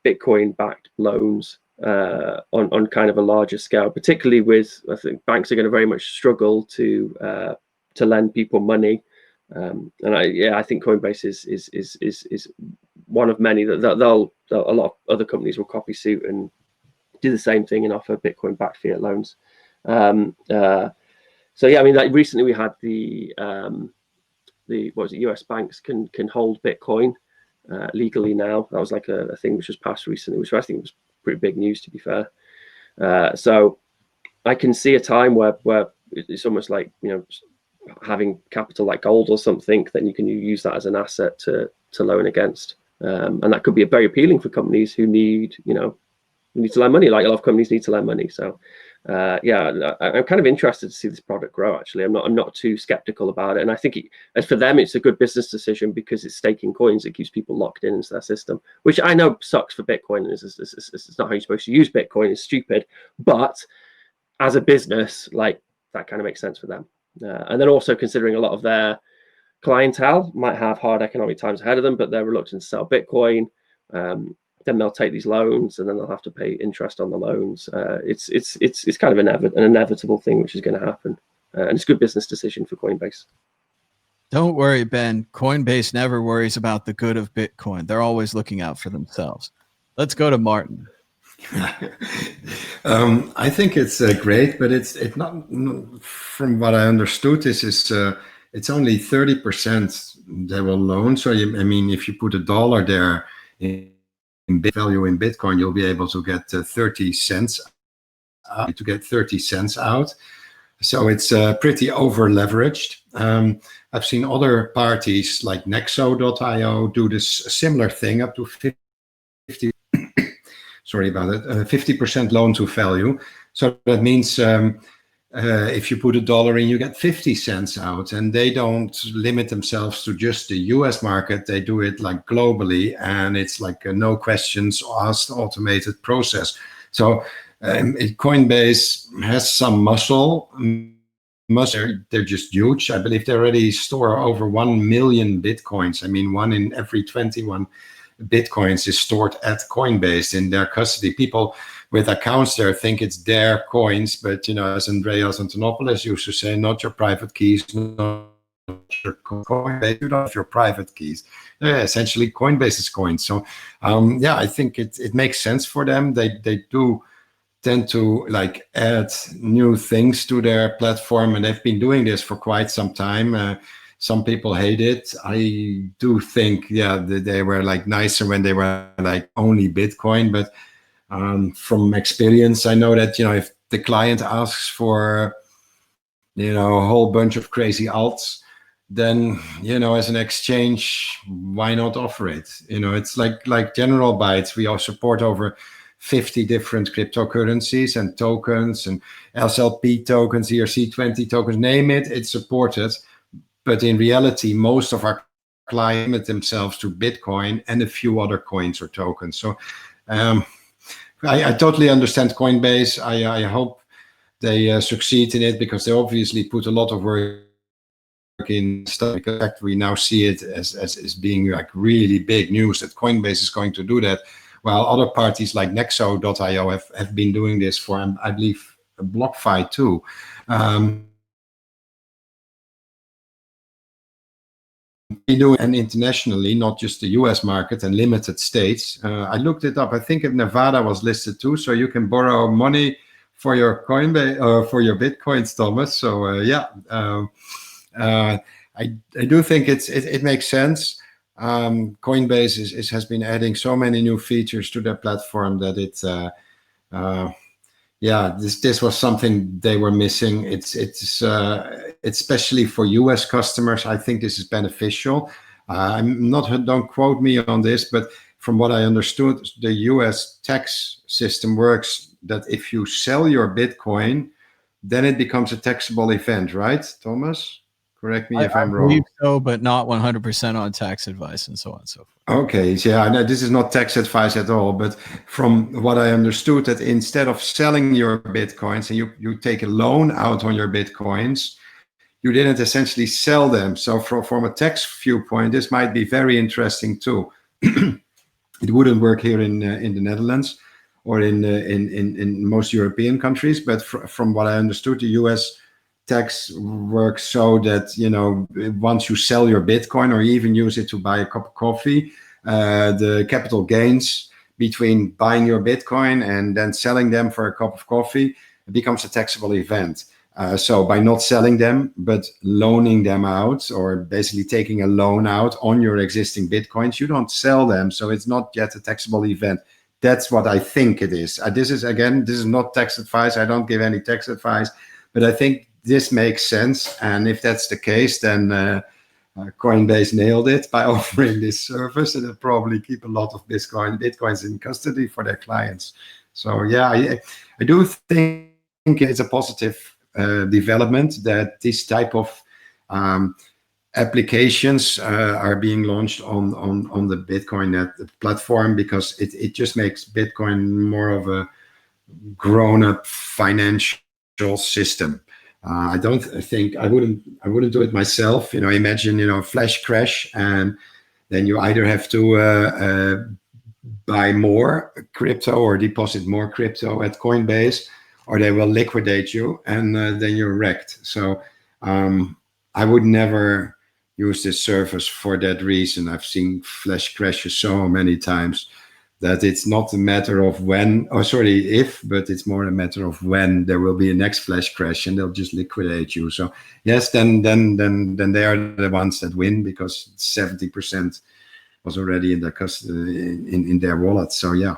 Bitcoin-backed loans on kind of a larger scale, particularly with, I think banks are going to very much struggle to lend people money. And I think Coinbase is one of many that a lot of other companies will copy suit and do the same thing and offer Bitcoin-backed fiat loans. So yeah, I mean, like recently we had the US banks can hold Bitcoin legally now. That was like a thing which was passed recently, which I think was pretty big news, to be fair. So I can see a time where it's almost like, having capital like gold or something, then you can use that as an asset to loan against. And that could be very appealing for companies who need to lend money. Like a lot of companies need to lend money. So I'm kind of interested to see this product grow. Actually, I'm not too skeptical about it, and I think as for them, it's a good business decision because it's staking coins. It keeps people locked into their system, which I know sucks for Bitcoin. It's not how you're supposed to use Bitcoin. It's stupid, but as a business, like that kind of makes sense for them. And then also considering a lot of their clientele might have hard economic times ahead of them, but they're reluctant to sell Bitcoin. Then they'll take these loans, and then they'll have to pay interest on the loans. It's kind of an inevitable thing which is going to happen, and it's a good business decision for Coinbase. Don't worry, Ben. Coinbase never worries about the good of Bitcoin. They're always looking out for themselves. Let's go to Martin. I think it's great, but it's not. From what I understood, this is it's only 30% they will loan. So if you put $1 there in value in Bitcoin, you'll be able to get 30 cents out. So it's pretty over leveraged. I've seen other parties like Nexo.io do this similar thing, up to 50% loan to value. So that means if you put $1 in, you get 50 cents out, and they don't limit themselves to just the US market. They do it like globally, and it's like a no questions asked automated process. So Coinbase has some muscle. They're just huge. I believe they already store over 1 million Bitcoins. 1 in every 21 Bitcoins is stored at Coinbase in their custody. People with accounts there think it's their coins, but as Andreas Antonopoulos used to say, not your private keys, not your Coinbase, you don't have your private keys. They're essentially Coinbase's coins. So I think it makes sense for them. They do tend to like add new things to their platform, and they've been doing this for quite some time. Some people hate it. I do think, that they were like nicer when they were like only Bitcoin. But from experience, I know that, if the client asks for, a whole bunch of crazy alts, then, as an exchange, why not offer it? It's like General Bytes. We all support over 50 different cryptocurrencies and tokens and SLP tokens, ERC20 tokens, name it, it's supported. But in reality, most of our clients limit themselves to Bitcoin and a few other coins or tokens. So I totally understand Coinbase. I hope they succeed in it, because they obviously put a lot of work in stuff. Because in fact, we now see it as being like really big news that Coinbase is going to do that, while other parties like Nexo.io have been doing this for, I believe, BlockFi too. And internationally, not just the US market and limited states. I looked it up. I think Nevada was listed too, so you can borrow money for your Coinbase or for your Bitcoins, Thomas. So I do think it makes sense. Coinbase has been adding so many new features to their platform that this was something they were missing. It's especially for US customers. I think this is beneficial. Don't quote me on this, but from what I understood, the US tax system works that if you sell your Bitcoin, then it becomes a taxable event, right, Thomas? Correct me if I'm wrong. I believe so, but not 100% on tax advice and so on and so forth. Okay, so yeah, no, this is not tax advice at all, but from what I understood, that instead of selling your Bitcoins and you take a loan out on your Bitcoins, you didn't essentially sell them. So from a tax viewpoint, this might be very interesting too. It wouldn't work here in the Netherlands or in most European countries, but from what I understood, the US tax works so that, once you sell your Bitcoin or even use it to buy a cup of coffee, the capital gains between buying your Bitcoin and then selling them for a cup of coffee, it becomes a taxable event. So by not selling them, but loaning them out, or basically taking a loan out on your existing Bitcoins, you don't sell them. So it's not yet a taxable event. That's what I think it is. This is not tax advice. I don't give any tax advice, but I think this makes sense. And if that's the case, then Coinbase nailed it by offering this service, and they'll probably keep a lot of Bitcoins in custody for their clients. So yeah, I do think it's a positive development that this type of applications are being launched on the Bitcoin net platform, because it just makes Bitcoin more of a grown-up financial system. I wouldn't do it myself. Imagine, flash crash, and then you either have to buy more crypto or deposit more crypto at Coinbase, or they will liquidate you, and then you're wrecked. So I would never use this service for that reason. I've seen flash crashes so many times that it's not a matter of if, but it's more a matter of when there will be a next flash crash, and they'll just liquidate you. So yes, then they are the ones that win, because 70% was already in their in their wallet. So yeah,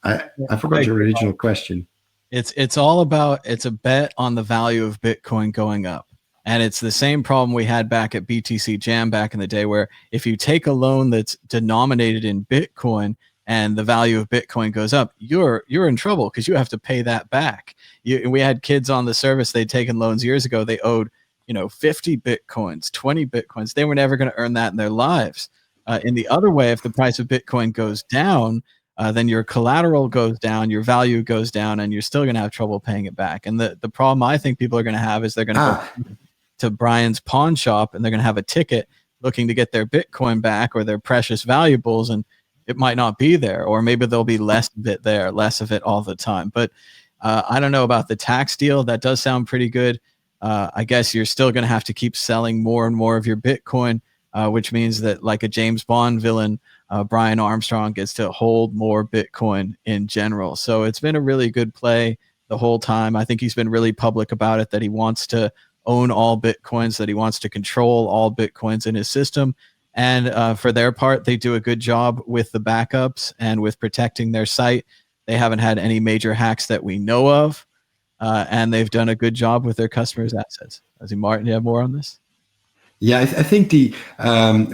I forgot your original question. It's a bet on the value of Bitcoin going up. And it's the same problem we had back at BTC Jam back in the day, where if you take a loan that's denominated in Bitcoin and the value of Bitcoin goes up, you're in trouble, because you have to pay that back. We had kids on the service, they'd taken loans years ago. They owed 50 Bitcoins, 20 Bitcoins. They were never going to earn that in their lives. In the other way, if the price of Bitcoin goes down, then your collateral goes down, your value goes down, and you're still going to have trouble paying it back. And the problem I think people are going to have is they're going to go to Brian's pawn shop, and they're going to have a ticket looking to get their Bitcoin back or their precious valuables, and it might not be there, or maybe there'll be less of it there, less of it all the time. But I don't know about the tax deal. That does sound pretty good. I guess you're still going to have to keep selling more and more of your Bitcoin, which means that, like a James Bond villain, Brian Armstrong gets to hold more Bitcoin in general. So it's been a really good play the whole time. I think he's been really public about it, that he wants to own all Bitcoins, that he wants to control all Bitcoins in his system. And for their part, they do a good job with the backups and with protecting their site. They haven't had any major hacks that we know of, and they've done a good job with their customers' assets. Martin, you have more on this? Yeah, I think the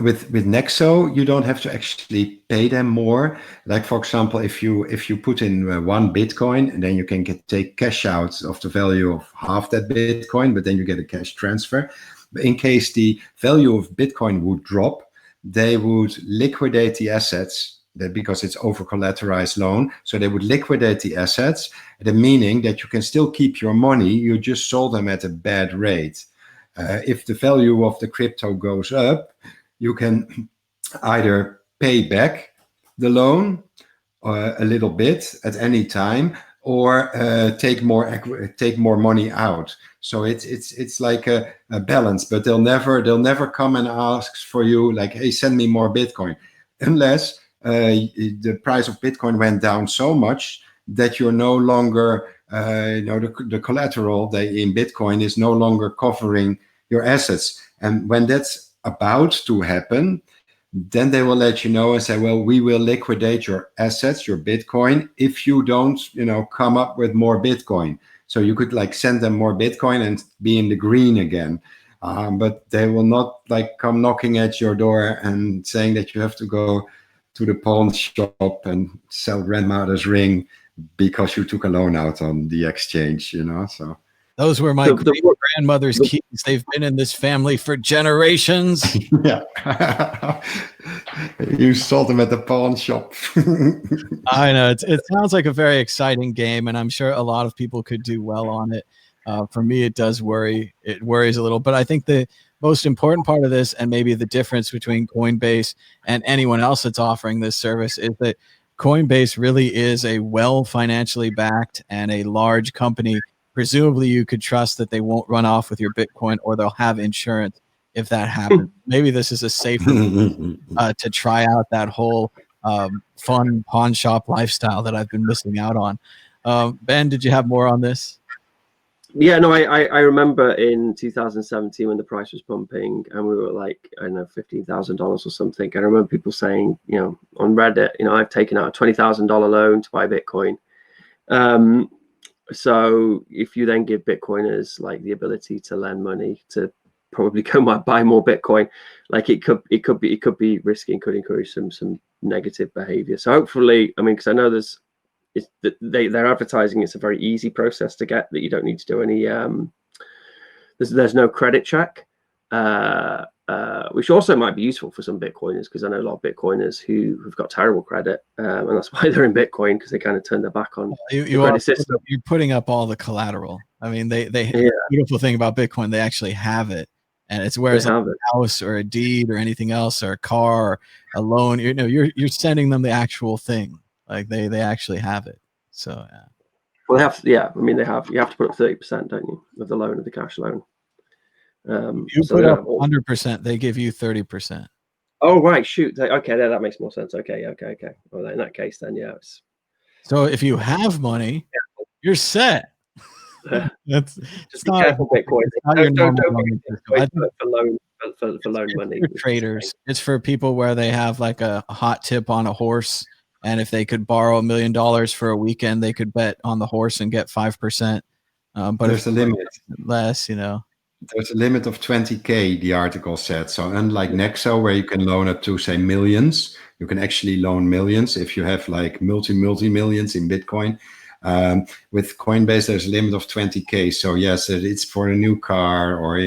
with Nexo, you don't have to actually pay them more. Like for example, if you put in 1 Bitcoin, and then you can take cash out of the value of half that Bitcoin, but then you get a cash transfer. But in case the value of Bitcoin would drop, they would liquidate the assets. That because it's over collateralized loan, so they would liquidate the assets. The meaning that you can still keep your money, you just sold them at a bad rate. If the value of the crypto goes up, you can either pay back the loan a little bit at any time, or take more money out. So it's like a balance, but they'll never come and ask for you like, hey, send me more Bitcoin, unless the price of Bitcoin went down so much that you're no longer the collateral in Bitcoin is no longer covering your assets. And when that's about to happen, then they will let you know and say, well, we will liquidate your assets, your Bitcoin, if you don't, come up with more Bitcoin. So you could like send them more Bitcoin and be in the green again. But they will not like come knocking at your door and saying that you have to go to the pawn shop and sell grandmother's ring because you took a loan out on the exchange, So those were my grandmother's keys. They've been in this family for generations. Yeah. You sold them at the pawn shop. I know. It sounds like a very exciting game, and I'm sure a lot of people could do well on it. For me, it does worry. It worries a little. But I think the most important part of this, and maybe the difference between Coinbase and anyone else that's offering this service, is that Coinbase really is a well financially backed and a large company. Presumably, you could trust that they won't run off with your Bitcoin, or they'll have insurance if that happens. Maybe this is a safer to try out that whole fun pawn shop lifestyle that I've been missing out on. Ben, did you have more on this? Yeah, no, I remember in 2017 when the price was pumping and we were like, I don't know, $15,000 or something. I remember people saying, on Reddit, I've taken out a $20,000 loan to buy Bitcoin. So if you then give Bitcoiners like the ability to lend money to probably go buy more Bitcoin, like it could be risky and could encourage some negative behavior. So hopefully, because I know they're advertising it's a very easy process to get, that you don't need to do any there's no credit check, which also might be useful for some Bitcoiners, because I know a lot of Bitcoiners who have got terrible credit, and that's why they're in Bitcoin, because they kind of turn their back on the credit system. You're putting up all the collateral. The beautiful thing about Bitcoin, they actually have it, and it's whereas like a house or a deed or anything else, or a car or a loan, you're sending them the actual thing. Like they actually have it. So yeah. Well, they have. Yeah, they have. You have to put up 30%, don't you, of the loan, of the cash loan? You put up 100%. They give you 30%. Oh right, shoot. Okay, that makes more sense. Okay. Well, in that case, then yeah. So if you have money, you're set. That's just be careful, Bitcoin. Don't for loan money. For traders, it's for people where they have like a hot tip on a horse. And if they could borrow $1 million for a weekend, they could bet on the horse and get 5%. But there's a limit. Less, There's a limit of 20K, the article said. So unlike Nexo, where you can loan up to, say, millions, you can actually loan millions if you have like multi-millions in Bitcoin. With Coinbase, there's a limit of 20K. So yes, it's for a new car, or,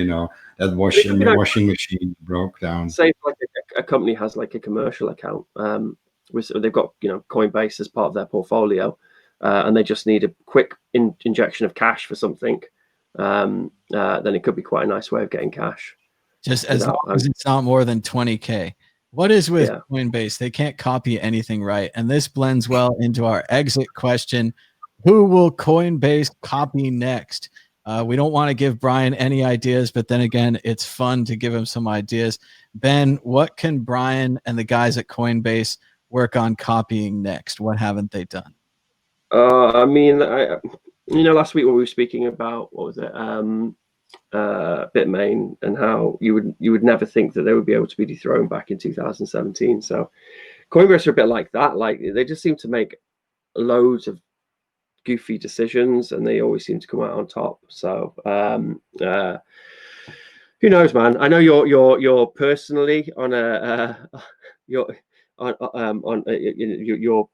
that washing machine broke down. Say if like a company has like a commercial account, they've got Coinbase as part of their portfolio, and they just need a quick injection of cash for something, then it could be quite a nice way of getting cash. Just as long as it's not more than 20K. What is with Coinbase? They can't copy anything right. And this blends well into our exit question. Who will Coinbase copy next? We don't want to give Brian any ideas, but then again, it's fun to give him some ideas. Ben, what can Brian and the guys at Coinbase work on copying next? What haven't they done? Last week when we were speaking about, what was it, Bitmain, and how you would never think that they would be able to be dethroned back in 2017. So Coinbase are a bit like that. Like they just seem to make loads of goofy decisions, and they always seem to come out on top. So Who knows, man? I know you're personally on a you're on you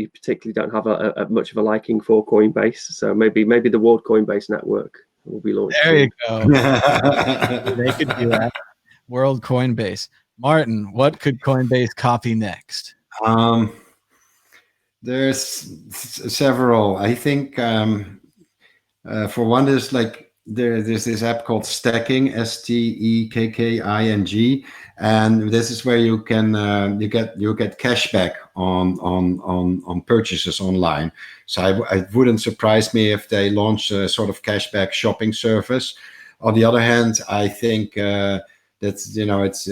particularly don't have a much of a liking for Coinbase, so maybe the World Coinbase Network will be launched. There you soon. go. They could do that. World Coinbase. Martin, what could Coinbase copy next? There's several. I think for one, there's this app called Stacking, Stekking, and this is where you can you get cash back on purchases online. So it wouldn't surprise me if they launch a sort of cashback shopping service. On the other hand, I think that's it's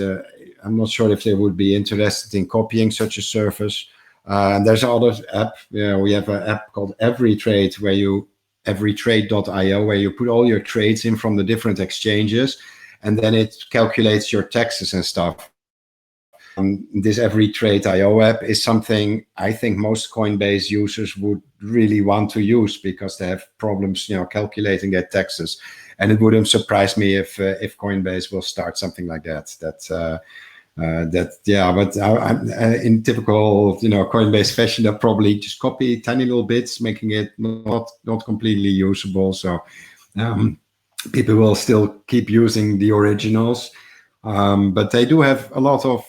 I'm not sure if they would be interested in copying such a service. And there's another app. We have an app called Everytrade everytrade.io, where you put all your trades in from the different exchanges, and then it calculates your taxes and stuff. This Everytrade.io app is something I think most Coinbase users would really want to use, because they have problems, calculating their taxes. And it wouldn't surprise me if Coinbase will start something like that. But in typical Coinbase fashion, they'll probably just copy tiny little bits, making it not completely usable. So people will still keep using the originals, but they do have a lot of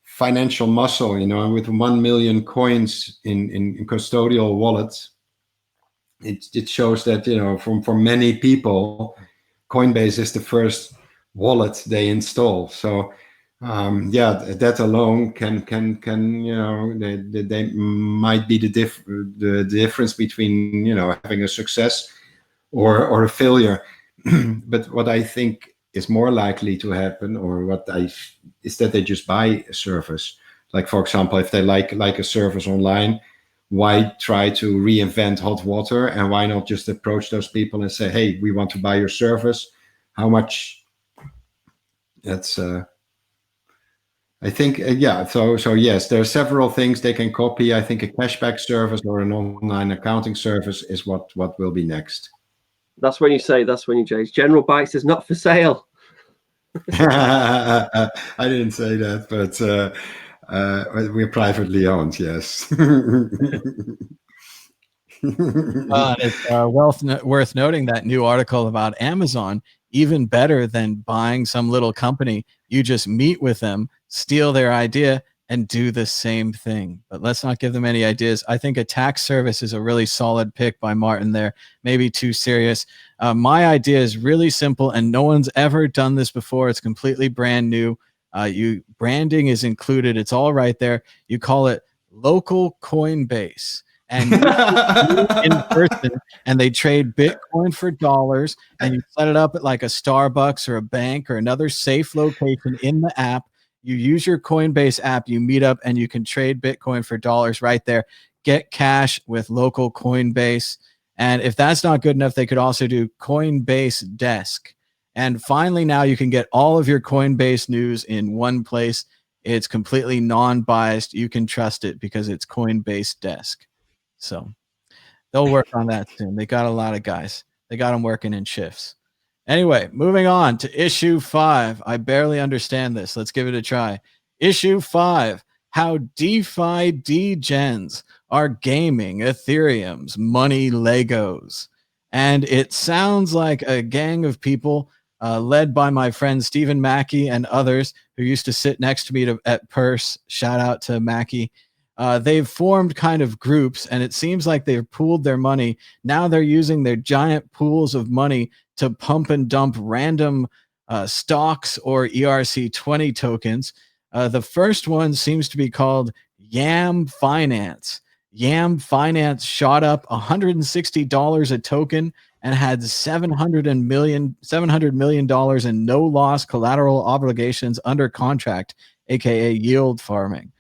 financial muscle. With 1 million coins in custodial wallets, it shows that for many people, Coinbase is the first wallet they install. So. That alone can they might be the difference between having a success or a failure. But what I think is more likely to happen, is that they just buy a service. Like, for example, if they like a service online, why try to reinvent hot water, and why not just approach those people and say, hey, we want to buy your service, how much? That's I think, so yes, there are several things they can copy. I think a cashback service or an online accounting service is what will be next. That's when you Jace. General Bytes is not for sale. I didn't say that, but we're privately owned, yes. It's worth noting that new article about Amazon, even better than buying some little company. You just meet with them, steal their idea, and do the same thing. But let's not give them any ideas. I think a tax service is a really solid pick by Martin there. Maybe too serious. My idea is really simple, and no one's ever done this before. It's completely brand new. Branding is included. It's all right there. You call it local Coinbase. And you in person, and they trade Bitcoin for dollars, and you set it up at like a Starbucks or a bank or another safe location in the app. You use your Coinbase app, you meet up, and you can trade Bitcoin for dollars right there. Get cash with local Coinbase. And if that's not good enough, they could also do Coinbase Desk. And finally, now you can get all of your Coinbase news in one place. It's completely non-biased. You can trust it because it's Coinbase Desk. So they'll work on that soon. They got a lot of guys. They got them working in shifts. Anyway, moving on to issue 5. I barely understand this. Let's give it a try. Issue 5, how DeFi Degens are gaming Ethereum's money Legos. And it sounds like a gang of people led by my friend Stephen Mackey and others who used to sit next to me at Purse. Shout out to Mackey. They've formed kind of groups, and it seems like they've pooled their money. Now they're using their giant pools of money to pump and dump random stocks or ERC20 tokens. The first one seems to be called Yam Finance. Yam Finance shot up $160 a token and had $700 million in no loss collateral obligations under contract, aka yield farming.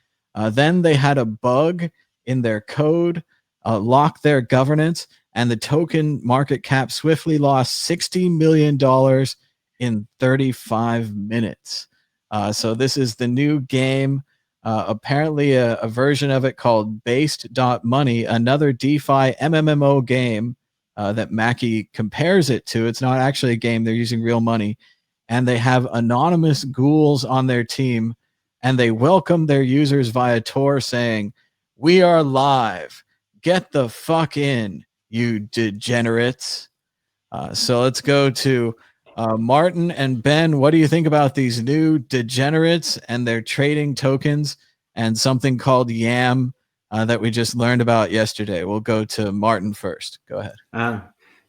Then they had a bug in their code, locked their governance, and the token market cap swiftly lost $60 million in 35 minutes. So this is the new game. Apparently a version of it called Based.Money, another DeFi MMO game that Mackey compares it to. It's not actually a game. They're using real money. and they have anonymous ghouls on their team, and they welcome their users via Tor saying, "We are live. Get the fuck in, you degenerates." So let's go to Martin and Ben. What do you think about these new degenerates and their trading tokens and something called YAM that we just learned about yesterday? We'll go to Martin first. Go ahead.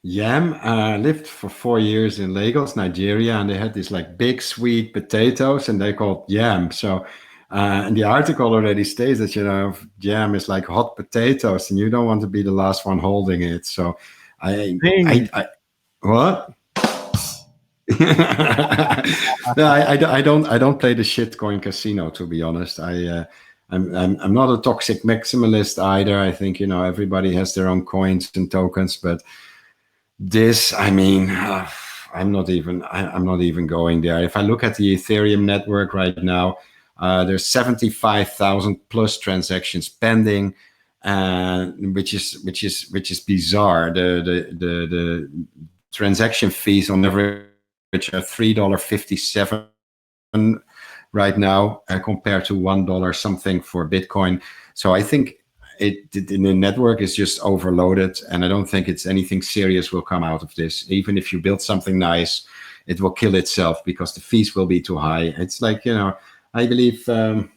YAM lived for 4 years in Lagos, Nigeria, and they had these like big sweet potatoes, and they called YAM. So, and the article already states that, you know, YAM is like hot potatoes, and you don't want to be the last one holding it. So, what? No, I don't play the shitcoin casino, to be honest. I'm not a toxic maximalist either. I think, you know, everybody has their own coins and tokens, but this, I mean, I'm not even going there. If I look at the Ethereum network right now, there's 75,000 plus transactions pending, which is bizarre. The transaction fees on average are $3.57 right now, compared to $1 something for Bitcoin. So I think the network is just overloaded, and I don't think it's anything serious will come out of this. Even if you build something nice, it will kill itself because the fees will be too high. It's like, you know, I believe Tone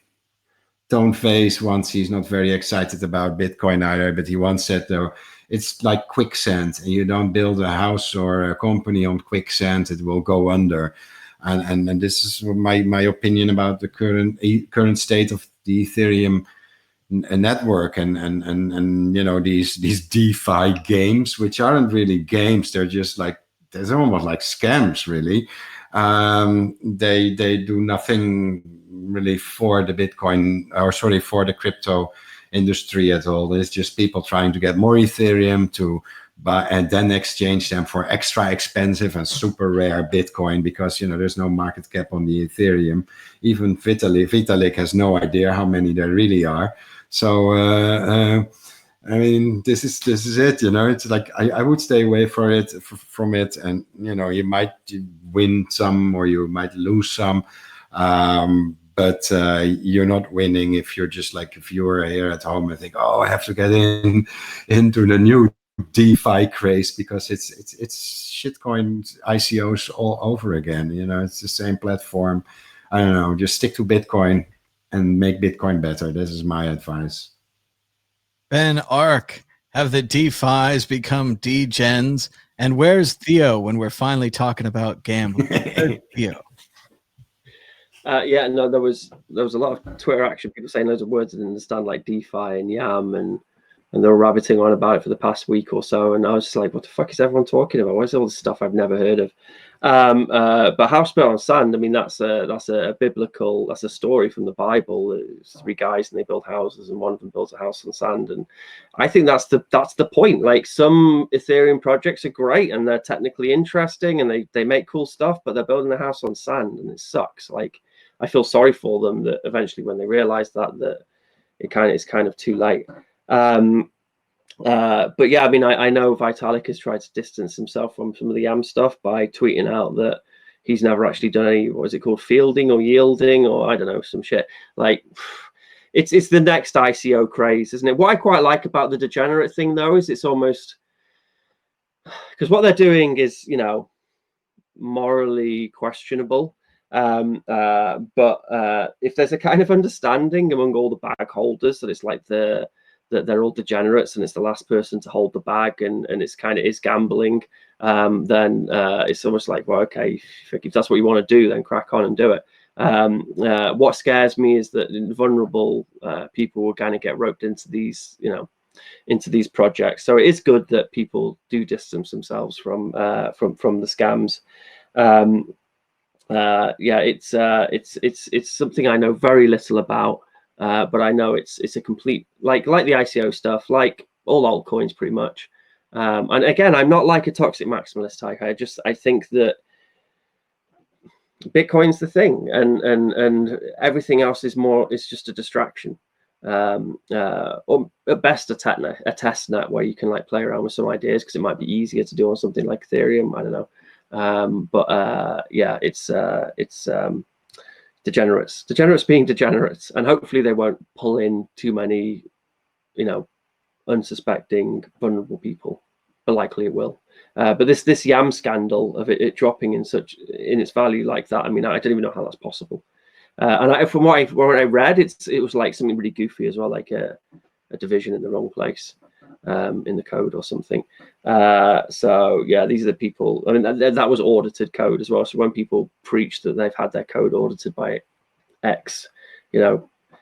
Face once, he's not very excited about Bitcoin either, but he once said, though, it's like quicksand, and you don't build a house or a company on quicksand, it will go under. And this is my opinion about the current state of the Ethereum network, and you know, these DeFi games, which aren't really games, they're just like, there's almost like scams, really. They do nothing really for the Bitcoin, or sorry, for the crypto industry at all. It's just people trying to get more Ethereum to buy and then exchange them for extra expensive and super rare Bitcoin, because, you know, there's no market cap on the Ethereum. Even Vitalik has no idea how many there really are. So I mean, this is it. You know, it's like I would stay away from it, and, you know, you might win some or you might lose some. But you're not winning if you're just like, if you're here at home and think, oh, I have to get into the new DeFi craze, because it's shitcoin ICOs all over again. You know, it's the same platform. I don't know, just stick to Bitcoin and make Bitcoin better. This is my advice. Ben Ark, have the DeFis become degens? And where's Theo when we're finally talking about gambling? Where's Theo? Yeah, no, there was a lot of Twitter action, people saying loads of words I didn't understand, like DeFi and YAM, and they were rabbiting on about it for the past week or so, and I was just like, what the fuck is everyone talking about? What's all this stuff I've never heard of? But house built on sand, I mean, that's a biblical, that's a story from the Bible. There's 3 guys and they build houses, and one of them builds a house on sand, and I think that's the point. Like, some Ethereum projects are great and they're technically interesting and they make cool stuff, but they're building a house on sand and it sucks. Like, I feel sorry for them that eventually, when they realize that it's kind of too late. But yeah, I mean, I know Vitalik has tried to distance himself from some of the YAM stuff by tweeting out that he's never actually done any, what is it called, fielding or yielding, or I don't know, some shit. Like, it's the next ICO craze, isn't it? What I quite like about the degenerate thing, though, is it's almost, because what they're doing is, you know, morally questionable. But if there's a kind of understanding among all the bag holders that it's like that they're all degenerates and it's the last person to hold the bag, and it's kind of is gambling, then it's almost like, well, okay, if that's what you want to do, then crack on and do it. What scares me is that vulnerable people will kind of get roped into these, you know, into these projects. So it is good that people do distance themselves from the scams. Yeah, it's something I know very little about, but I know it's a complete, like the ICO stuff, like all altcoins pretty much. And again, I'm not like a toxic maximalist type. I think that Bitcoin's the thing, and everything else is just a distraction, or at best a test net where you can like play around with some ideas, because it might be easier to do on something like Ethereum. I don't know. Yeah, it's degenerates being degenerates, and hopefully they won't pull in too many, unsuspecting vulnerable people, but likely it will. But this YAM scandal of it dropping in its value like that, I mean, I don't even know how that's possible. And from what I read, it was like something really goofy as well, like a division in the wrong place in the code or something. So yeah, these are the people. I mean, that was audited code as well. So when people preach that they've had their code audited by X,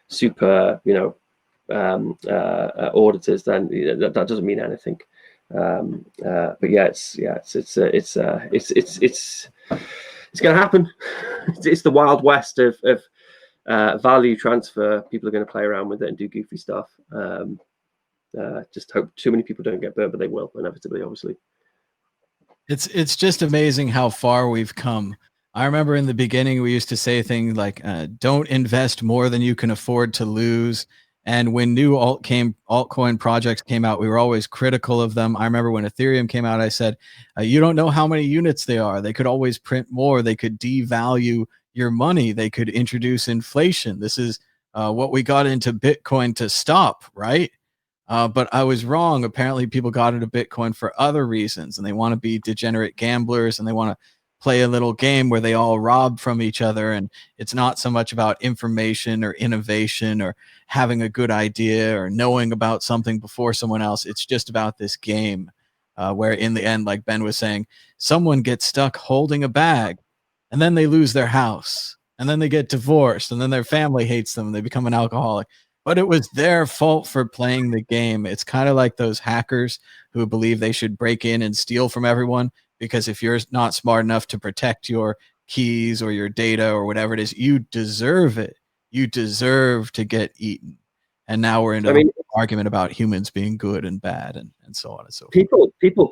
super, auditors, then that doesn't mean anything. But yeah, it's going to happen. It's the Wild West of value transfer. People are going to play around with it and do goofy stuff. Just hope too many people don't get burnt, but they will inevitably, obviously. It's just amazing how far we've come. I remember in the beginning we used to say things like, "Don't invest more than you can afford to lose." And when new altcoin projects came out, we were always critical of them. I remember when Ethereum came out, I said, "You don't know how many units they are. They could always print more. They could devalue your money. They could introduce inflation. This is what we got into Bitcoin to stop, right?" But I was wrong. Apparently, people got into Bitcoin for other reasons, and they want to be degenerate gamblers, and they want to play a little game where they all rob from each other. And it's not so much about information or innovation or having a good idea or knowing about something before someone else. It's just about this game where in the end, like Ben was saying, someone gets stuck holding a bag and then they lose their house and then they get divorced and then their family hates them and they become an alcoholic. But it was their fault for playing the game. It's kind of like those hackers who believe they should break in and steal from everyone, because if you're not smart enough to protect your keys or your data or whatever it is, you deserve it. You deserve to get eaten. And now we're in an argument about humans being good and bad and so on and so forth. People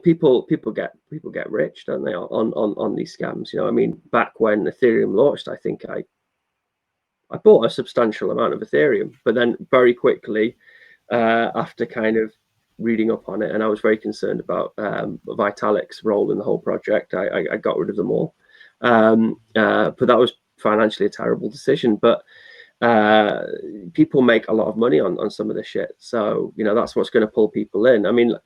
get rich, don't they, on these scams? I mean, back when Ethereum launched, I think I bought a substantial amount of Ethereum, but then very quickly, after kind of reading up on it, and I was very concerned about Vitalik's role in the whole project, I got rid of them all. But that was financially a terrible decision. But people make a lot of money on some of this shit, so that's what's going to pull people in. I mean,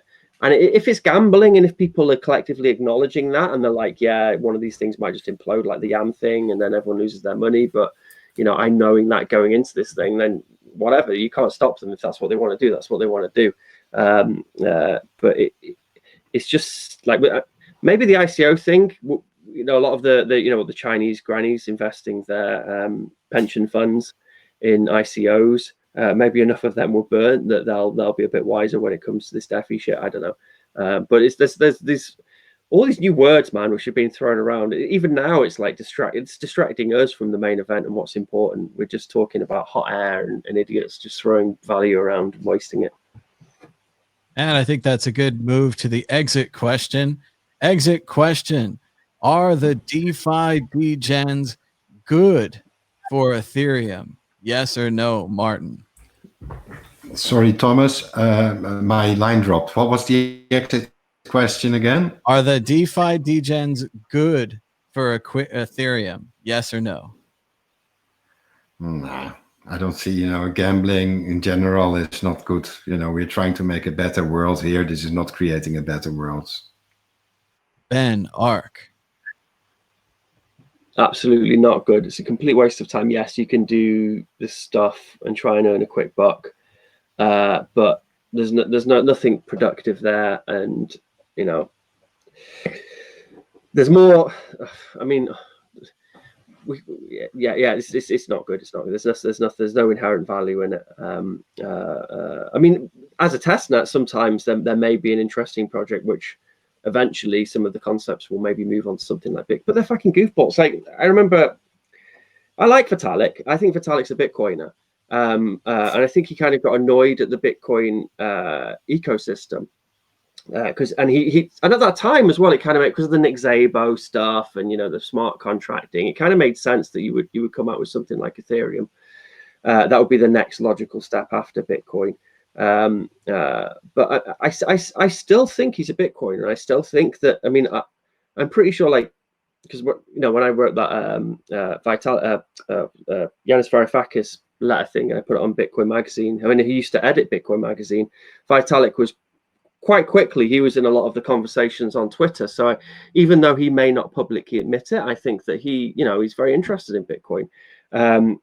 and if it's gambling, and if people are collectively acknowledging that, and they're like, yeah, one of these things might just implode, like the YAM thing, and then everyone loses their money, but I'm knowing that going into this thing, then whatever, you can't stop them. If that's what they want to do, that's what they want to do. But it's just like maybe the ICO thing. A lot of the Chinese grannies investing their pension funds in ICOs. Maybe enough of them were burnt that they'll be a bit wiser when it comes to this Defi shit. I don't know. But there's these all these new words, man, which have been thrown around. Even now, it's like distracting us from the main event and what's important. We're just talking about hot air and idiots just throwing value around and wasting it. And I think that's a good move to the exit question. Exit question: are the DeFi Degens good for Ethereum? Yes or no, Martin? Sorry, Thomas, my line dropped. What was the exit question again? Are the DeFi Degens good for Ethereum? Yes or no? Nah, I don't see, gambling in general is not good. We're trying to make a better world here. This is not creating a better world. Ben, Ark. Absolutely not good. It's a complete waste of time. Yes, you can do this stuff and try and earn a quick buck, but there's nothing productive there, and there's more. I mean, it's not good. It's not good. There's no inherent value in it. I mean, as a testnet, sometimes there may be an interesting project which eventually some of the concepts will maybe move on to something like big, but they're fucking goofballs. Like, I remember, I like Vitalik. I think Vitalik's a Bitcoiner. And I think he kind of got annoyed at the Bitcoin ecosystem. And he and at that time as well, it kind of made, because of the Nick Szabo stuff and the smart contracting, it kind of made sense that you would come out with something like Ethereum. That would be the next logical step after Bitcoin. But I still think he's a Bitcoiner. I still think that, I mean, I'm pretty sure like because when I wrote that Yanis Varoufakis letter thing, and I put it on Bitcoin Magazine. I mean, he used to edit Bitcoin Magazine. Vitalik was quite quickly, he was in a lot of the conversations on Twitter. So even though he may not publicly admit it, I think that he's very interested in Bitcoin. And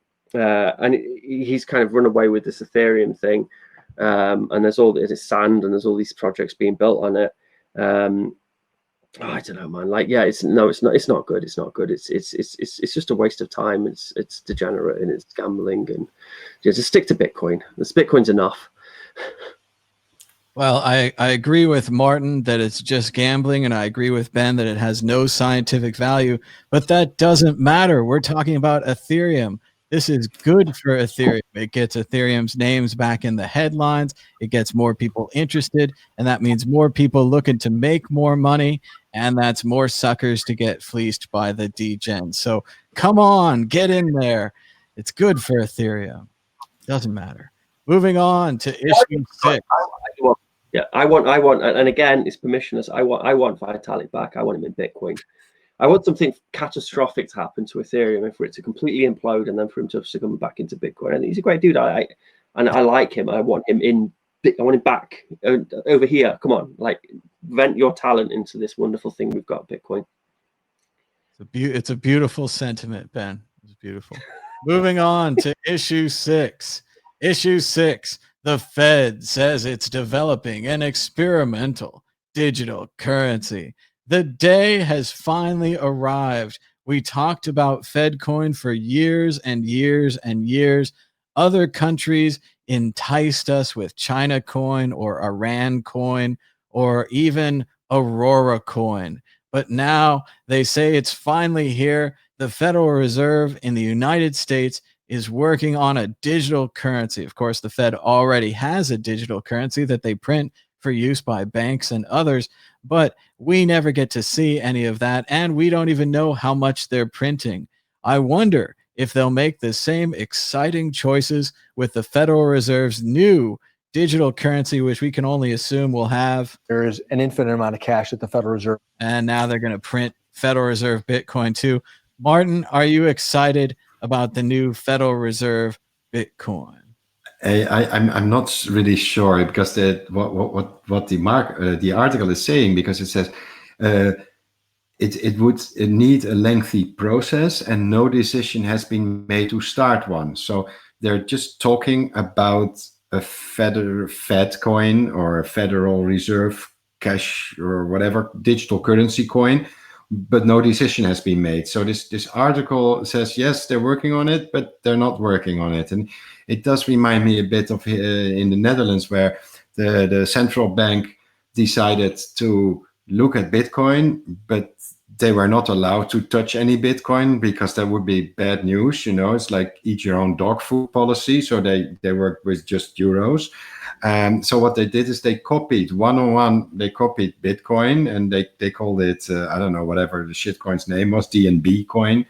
he's kind of run away with this Ethereum thing. And there's sand, and there's all these projects being built on it. I don't know, man. Like, yeah, it's not good. It's not good. It's just a waste of time. It's degenerate, and it's gambling, and just stick to Bitcoin. Bitcoin's enough. Well, I agree with Martin that it's just gambling, and I agree with Ben that it has no scientific value, but that doesn't matter. We're talking about Ethereum. This is good for Ethereum. It gets Ethereum's names back in the headlines. It gets more people interested, and that means more people looking to make more money, and that's more suckers to get fleeced by the degens. So come on, get in there. It's good for Ethereum. Doesn't matter. Moving on to issue 6. Yeah, I want, and again, it's permissionless. I want Vitalik back. I want him in Bitcoin. I want something catastrophic to happen to Ethereum, and for it to completely implode, and then for him to come back into Bitcoin. And he's a great dude. I like him. I want him in. I want him back over here. Come on, like, vent your talent into this wonderful thing we've got, Bitcoin. It's a beautiful sentiment, Ben. It's beautiful. Moving on to issue 6. Issue 6. The Fed says it's developing an experimental digital currency. The day has finally arrived. We talked about Fed coin for years and years and years. Other countries enticed us with China coin or Iran coin or even Aurora coin. But now they say it's finally here. The Federal Reserve in the United States is working on a digital currency. Of course, the Fed already has a digital currency that they print for use by banks and others, but we never get to see any of that, and we don't even know how much they're printing. I wonder if they'll make the same exciting choices with the Federal Reserve's new digital currency, which we can only assume will have. There is an infinite amount of cash at the Federal Reserve. And now they're going to print Federal Reserve Bitcoin too. Martin, are you excited about the new Federal Reserve Bitcoin? I'm not really sure, because what the article is saying, because it says it would need a lengthy process and no decision has been made to start one. So they're just talking about a Fed coin or a Federal Reserve cash or whatever digital currency coin, but no decision has been made. So this article says, yes, they're working on it, but they're not working on it. And it does remind me a bit of in the Netherlands, where the central bank decided to look at Bitcoin, but they were not allowed to touch any Bitcoin because that would be bad news. It's like eat your own dog food policy. So they worked with just euros. So what they did is they copied they copied Bitcoin, and they called it, I don't know, whatever the shitcoin's name was, DNB coin.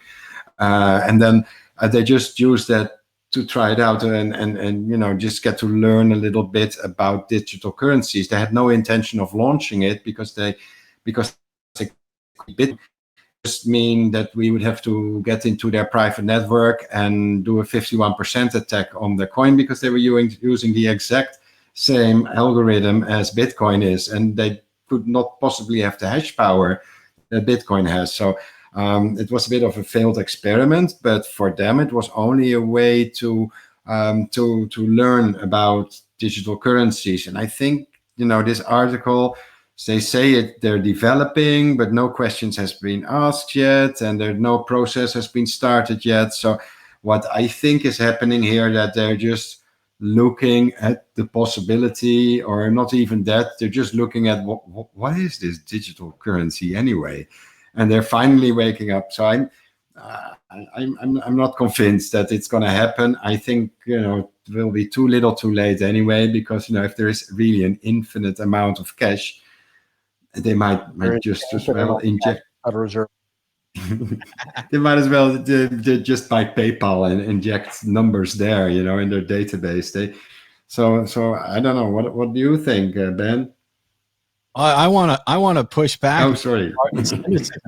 And then they just used that to try it out and just get to learn a little bit about digital currencies. They had no intention of launching it because Bitcoin just mean that we would have to get into their private network and do a 51% attack on the coin, because they were using the exact same algorithm as Bitcoin is, and they could not possibly have the hash power that Bitcoin has. So it was a bit of a failed experiment, but for them it was only a way to learn about digital currencies. And I think this article, they say they're developing, but no questions has been asked yet, and no process has been started yet. So what I think is happening here, that they're just looking at the possibility, or not even that, they're just looking at what is this digital currency anyway, and they're finally waking up. So I'm not convinced that it's going to happen. I think it will be too little, too late anyway, because if there is really an infinite amount of cash, they might just as well inject. Federal Reserve. They might as well just buy PayPal and inject numbers there, in their database. So I don't know. What do you think, Ben? I want to push back. Oh, sorry.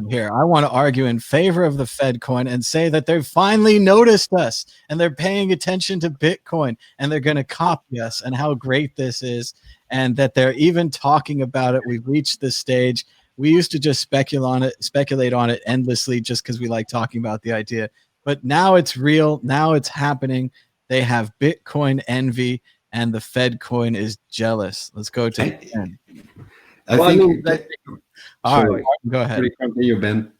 Here, I want to argue in favor of the Fed coin and say that they've finally noticed us and they're paying attention to Bitcoin and they're going to copy us and how great this is, and that they're even talking about it. We've reached this stage. We used to just speculate on it endlessly just because we like talking about the idea. But now it's real. Now it's happening. They have Bitcoin envy, and the Fed coin is jealous. Let's go to Ben. I think. All right, Martin, go ahead. You, Ben.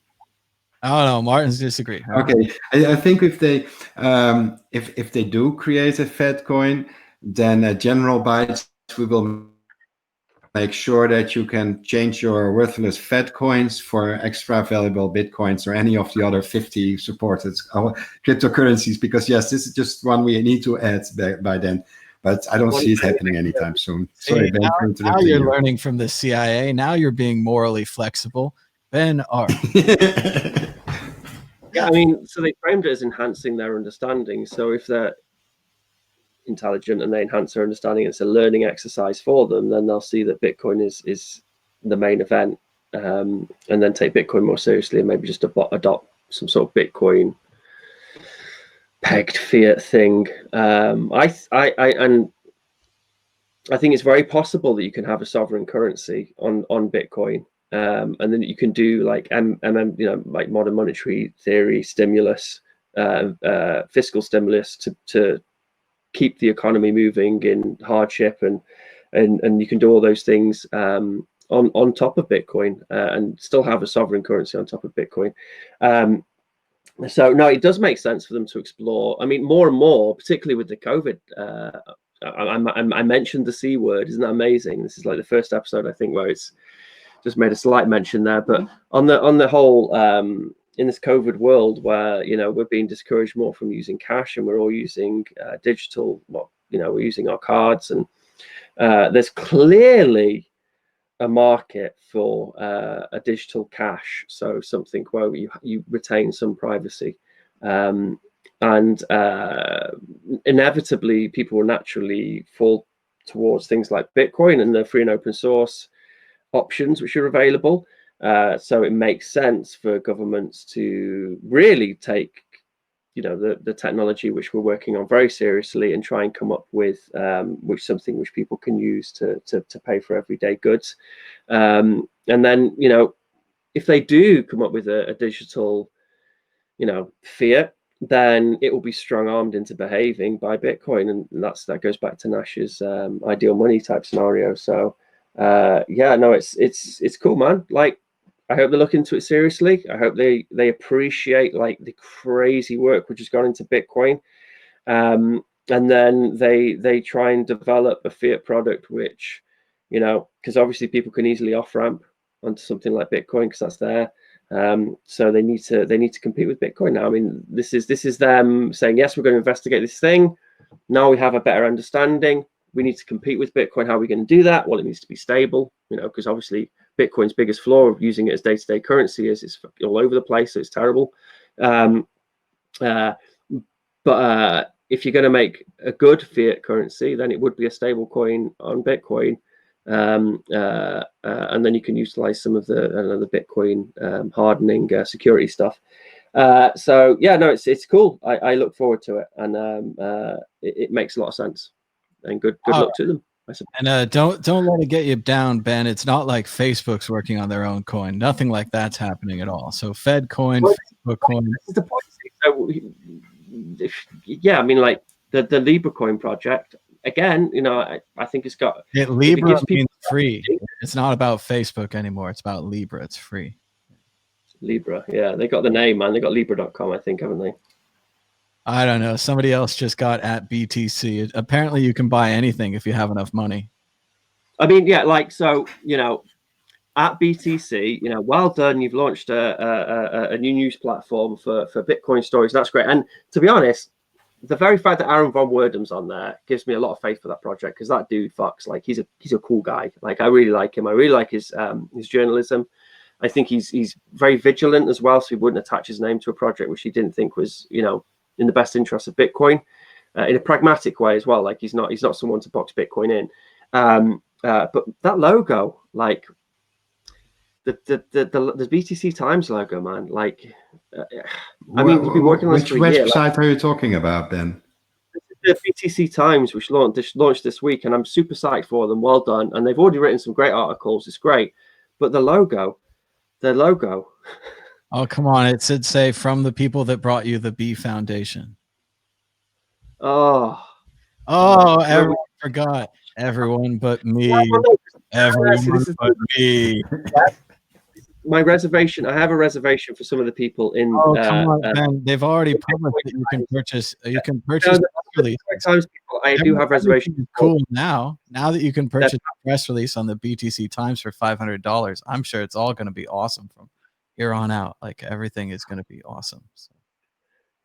Oh no, Martin's disagree. Okay, I think if they do create a Fed coin, then General Bytes, we will make sure that you can change your worthless Fed coins for extra valuable Bitcoins or any of the other 50 supported cryptocurrencies, because yes, this is just one we need to add by then. But I don't see it happening anytime soon. Sorry, Ben. Now you're learning from the CIA. Now you're being morally flexible. Ben R. Yeah, I mean, so they framed it as enhancing their understanding. So if they're intelligent and they enhance their understanding, it's a learning exercise for them, then they'll see that Bitcoin is the main event, and then take Bitcoin more seriously and maybe just adopt some sort of Bitcoin pegged fiat thing. I think it's very possible that you can have a sovereign currency on Bitcoin, and then you can do like like modern monetary theory stimulus, fiscal stimulus to keep the economy moving in hardship, and you can do all those things on top of Bitcoin, and still have a sovereign currency on top of Bitcoin. So no, it does make sense for them to explore. I mean, more and more, particularly with the COVID. I mentioned the C word. Isn't that amazing? This is like the first episode, I think, where it's just made a slight mention there. But on the whole, in this COVID world, where we're being discouraged more from using cash and we're all using digital. Well, we're using our cards, and there's clearly a market for a digital cash, so something where you retain some privacy, and inevitably people will naturally fall towards things like Bitcoin and the free and open source options which are available. So it makes sense for governments to really take the technology which we're working on very seriously and try and come up with something which people can use to pay for everyday goods. And then, if they do come up with a digital, fiat, then it will be strong-armed into behaving by Bitcoin. And that goes back to Nash's ideal money type scenario. So yeah, no, it's cool, man. Like, I hope they look into it seriously. I hope they appreciate like the crazy work which has gone into Bitcoin, and then they try and develop a fiat product which, because obviously people can easily off ramp onto something like Bitcoin because that's there. So they need to compete with Bitcoin now. I mean, this is them saying, yes, we're going to investigate this thing. Now we have a better understanding. We need to compete with Bitcoin. How are we going to do that? Well, it needs to be stable, because obviously Bitcoin's biggest flaw of using it as day-to-day currency is it's all over the place, so it's terrible. But if you're going to make a good fiat currency, then it would be a stable coin on Bitcoin, and then you can utilize some of the Bitcoin hardening security stuff. So yeah, no, it's cool. I look forward to it, and it makes a lot of sense. And good luck to them. And don't let it get you down, Ben. It's not like Facebook's working on their own coin. Nothing like that's happening at all. So Fed coin, Facebook coin. This is the point. So yeah, I mean, like the Libra coin project. Again, I think it's got Libra means free. It's not about Facebook anymore. It's about Libra. It's free. Libra, yeah, they got the name, man. They got Libra.com, I think, haven't they? I don't know. Somebody else just got at BTC. Apparently, you can buy anything if you have enough money. I mean, yeah, like, so, at BTC, well done. You've launched a new news platform for Bitcoin stories. That's great. And to be honest, the very fact that Aaron von Werdum's on there gives me a lot of faith for that project, because that dude, Fox, like, he's a cool guy. Like, I really like him. I really like his journalism. I think he's very vigilant as well, so he wouldn't attach his name to a project which he didn't think was, in the best interest of Bitcoin, in a pragmatic way as well. Like, he's not someone to box Bitcoin in. But that logo, like the BTC Times logo, man, like, I mean, you've been working on this Which for a year. website are you talking about, Ben? The BTC Times, which launched this week, and I'm super psyched for them. Well done. And they've already written some great articles. It's great. But the logo. Oh, come on. It should say from the people that brought you the B Foundation. Oh, everyone forgot. Everyone but me. Everyone but me. My reservation. I have a reservation for some of the people in. Oh, come on, Ben. They've already published that you can purchase. You can purchase press release. Times people, I do have reservations. Cool. Now that you can purchase a press release on the BTC Times for $500, I'm sure it's all going to be awesome from here on out. Like everything is going to be awesome. So.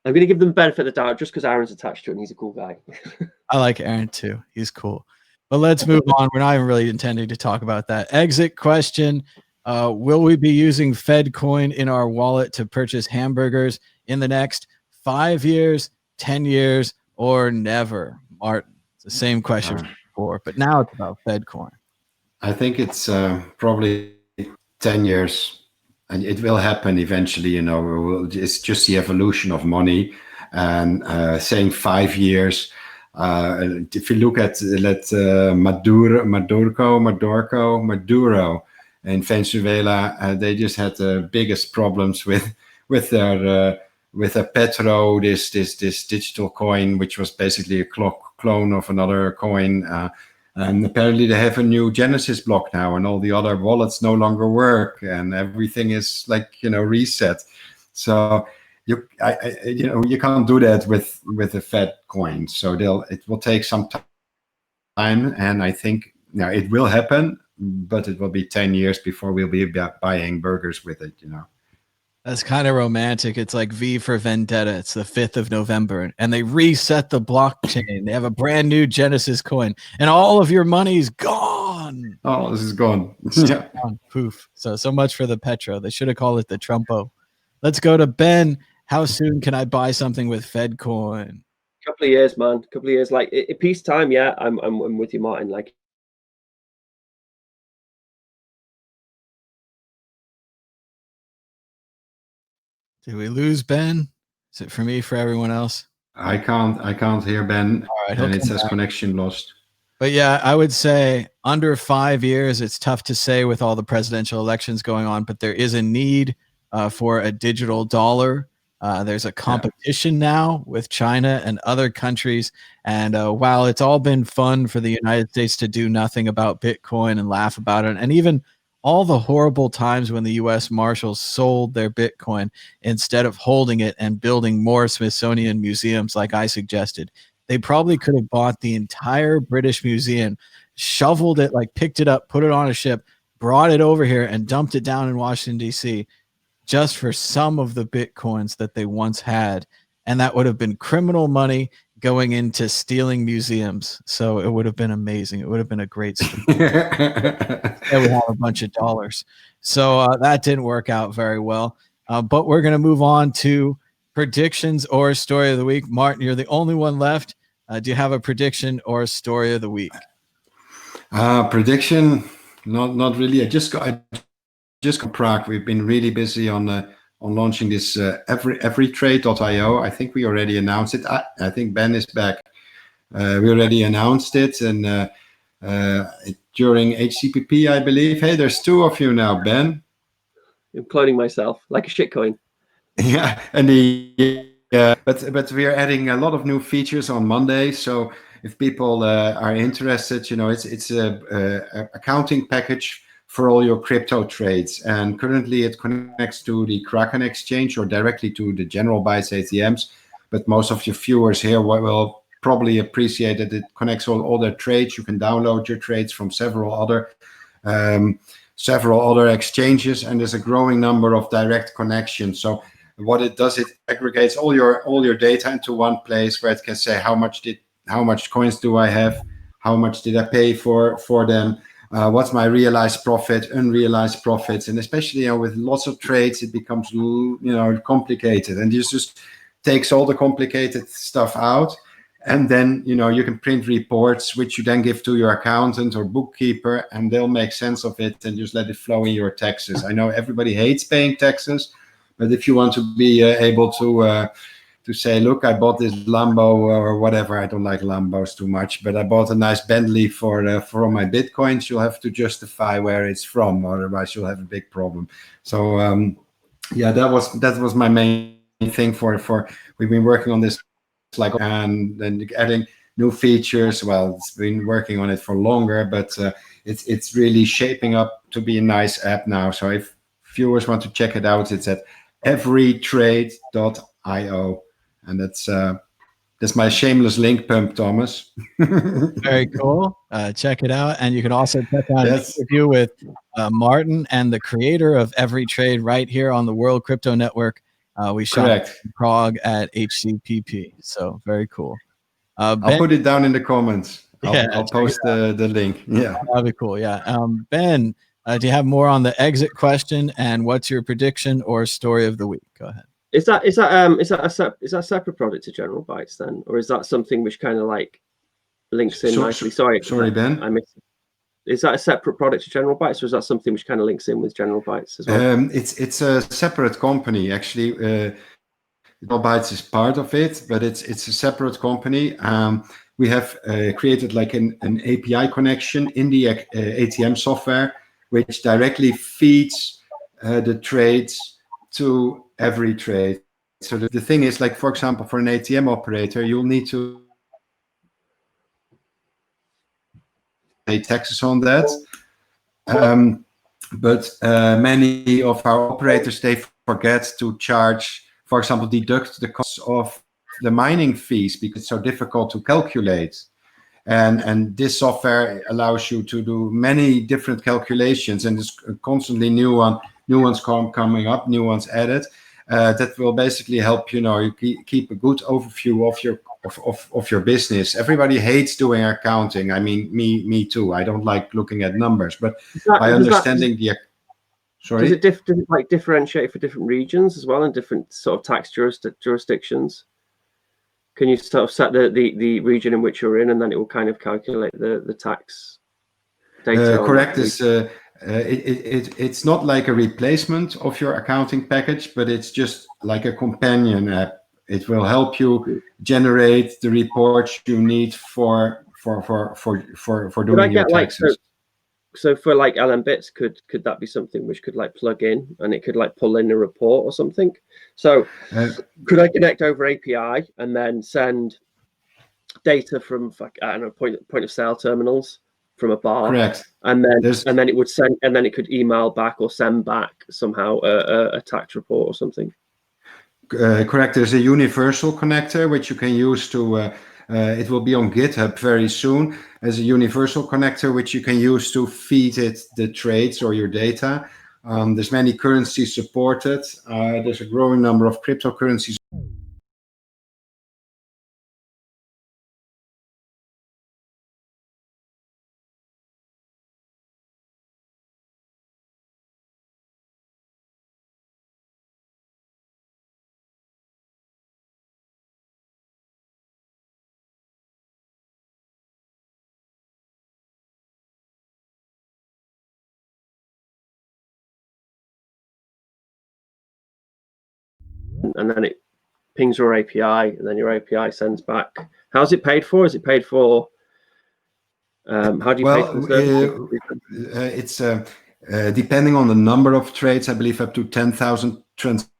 I'm going to give them the benefit of the doubt just because Aaron's attached to it and he's a cool guy. I like Aaron too. He's cool. But let's move on. We're not even really intending to talk about that. Exit question. Will we be using Fedcoin in our wallet to purchase hamburgers in the next 5 years, 10 years, or never? Martin, it's the same question before, but now it's about Fedcoin. I think it's probably 10 years, and it will happen eventually. You know, it's just the evolution of money. And saying 5 years, if you look at Maduro in Venezuela, they just had the biggest problems with their Petro, this digital coin, which was basically a clone of another coin. And apparently they have a new Genesis block now, and all the other wallets no longer work, and everything is like, reset. So you can't do that with a Fed coin. So it will take some time, and I think it will happen, but it will be 10 years before we'll be buying burgers with it. That's kind of romantic. It's like V for Vendetta. It's the 5th of November, and they reset the blockchain. They have a brand new Genesis coin, and all of your money's gone. Oh, this is gone. Yeah. Poof. So much for the Petro. They should have called it the Trumpo. Let's go to Ben. How soon can I buy something with Fedcoin? Couple of years, man. Couple of years. Like at peacetime, yeah. I'm with you, Martin. Like. Did we lose Ben? Is it for me, for everyone else? I can't hear Ben. All right, and it says connection lost. But yeah, I would say under 5 years, it's tough to say with all the presidential elections going on, but there is a need for a digital dollar. There's a competition now with China and other countries. And while it's all been fun for the United States to do nothing about Bitcoin and laugh about it, and even all the horrible times when the U.S. Marshals sold their Bitcoin instead of holding it and building more Smithsonian museums like I suggested, they probably could have bought the entire British Museum, shoveled it, like picked it up, put it on a ship, brought it over here and dumped it down in Washington, D.C. just for some of the Bitcoins that they once had. And that would have been criminal money going into stealing museums. So it would have been amazing. It would have been a great story. They would have a bunch of dollars. So that didn't work out very well. But we're going to move on to predictions or story of the week. Martin, you're the only one left. Do you have a prediction or a story of the week? Prediction? Not really. I just got Prague. We've been really busy on launching this everytrade.io. I think we already announced it. I think Ben is back. We already announced it, and during HCPP, I believe. Hey, there's 2 of you now, Ben. I'm cloning myself like a shitcoin. Yeah, and but we are adding a lot of new features on Monday. So if people are interested, it's a accounting package for all your crypto trades, and currently it connects to the Kraken exchange or directly to the general Bytes ATMs. But most of your viewers here will probably appreciate that it connects all their trades. You can download your trades from several other exchanges, and there's a growing number of direct connections. So what it does, it aggregates all your data into one place where it can say how much coins do I have, how much did I pay for them. What's my realized profit, unrealized profits, and especially with lots of trades, it becomes complicated, and this just takes all the complicated stuff out And then, you can print reports, which you then give to your accountant or bookkeeper, and they'll make sense of it and just let it flow in your taxes. I know everybody hates paying taxes, but if you want to be able to say, look, I bought this Lambo or whatever. I don't like Lambos too much, but I bought a nice Bentley for my Bitcoins. You'll have to justify where it's from, otherwise you'll have a big problem. So that was my main thing for we've been working on this and then adding new features. Well, it's been working on it for longer, but it's really shaping up to be a nice app now. So if viewers want to check it out, it's at everytrade.io. And that's my shameless link pump, Thomas. Very cool. Check it out. And you can also check out an interview with Martin and the creator of Every Trade right here on the World Crypto Network. We shot in Prague at HCPP. So very cool. I'll put it down in the comments. I'll post the link. Yeah. That'd be cool. Yeah. Ben, do you have more on the exit question, and what's your prediction or story of the week? Go ahead. Is that a separate product to General Bytes then, or is that something which kind of like links in nicely? Sorry, Ben. I missed it. Is that a separate product to General Bytes, or is that something which kind of links in with General Bytes as well? It's a separate company actually. General Bytes is part of it, but it's a separate company. We have created like an API connection in the ATM software, which directly feeds the trades to Every Trade. So the thing is, like, for example, for an ATM operator, you'll need to pay taxes on that. But many of our operators, they forget to charge, for example, deduct the costs of the mining fees because it's so difficult to calculate. And this software allows you to do many different calculations, and there's constantly new ones coming up, new ones added. That will basically help you keep a good overview of your business. Everybody hates doing accounting. I mean, me too. I don't like looking at numbers, but by understanding sorry, does it like differentiate for different regions as well and different sort of tax jurisdictions? Can you sort of set the region in which you're in, and then it will kind of calculate the tax data? Correct. It's not like a replacement of your accounting package, but it's just like a companion app. It will help you generate the reports you need for doing your taxes. So for like LM Bits, could that be something which could like plug in and it could like pull in a report or something? So could I connect over API and then send data from I don't know point of sale terminals from a bar? Correct. And then it would send, and then it could email back or send back somehow a tax report or something. Correct. There's a universal connector which you can use to. It will be on GitHub very soon as a universal connector, which you can use to feed it the trades or your data. There's many currencies supported. There's a growing number of cryptocurrencies. And then it pings your API, and then your API sends back. How's it paid for? Is it paid for? How do you pay for the it's depending on the number of trades. I believe up to 10,000 transactions.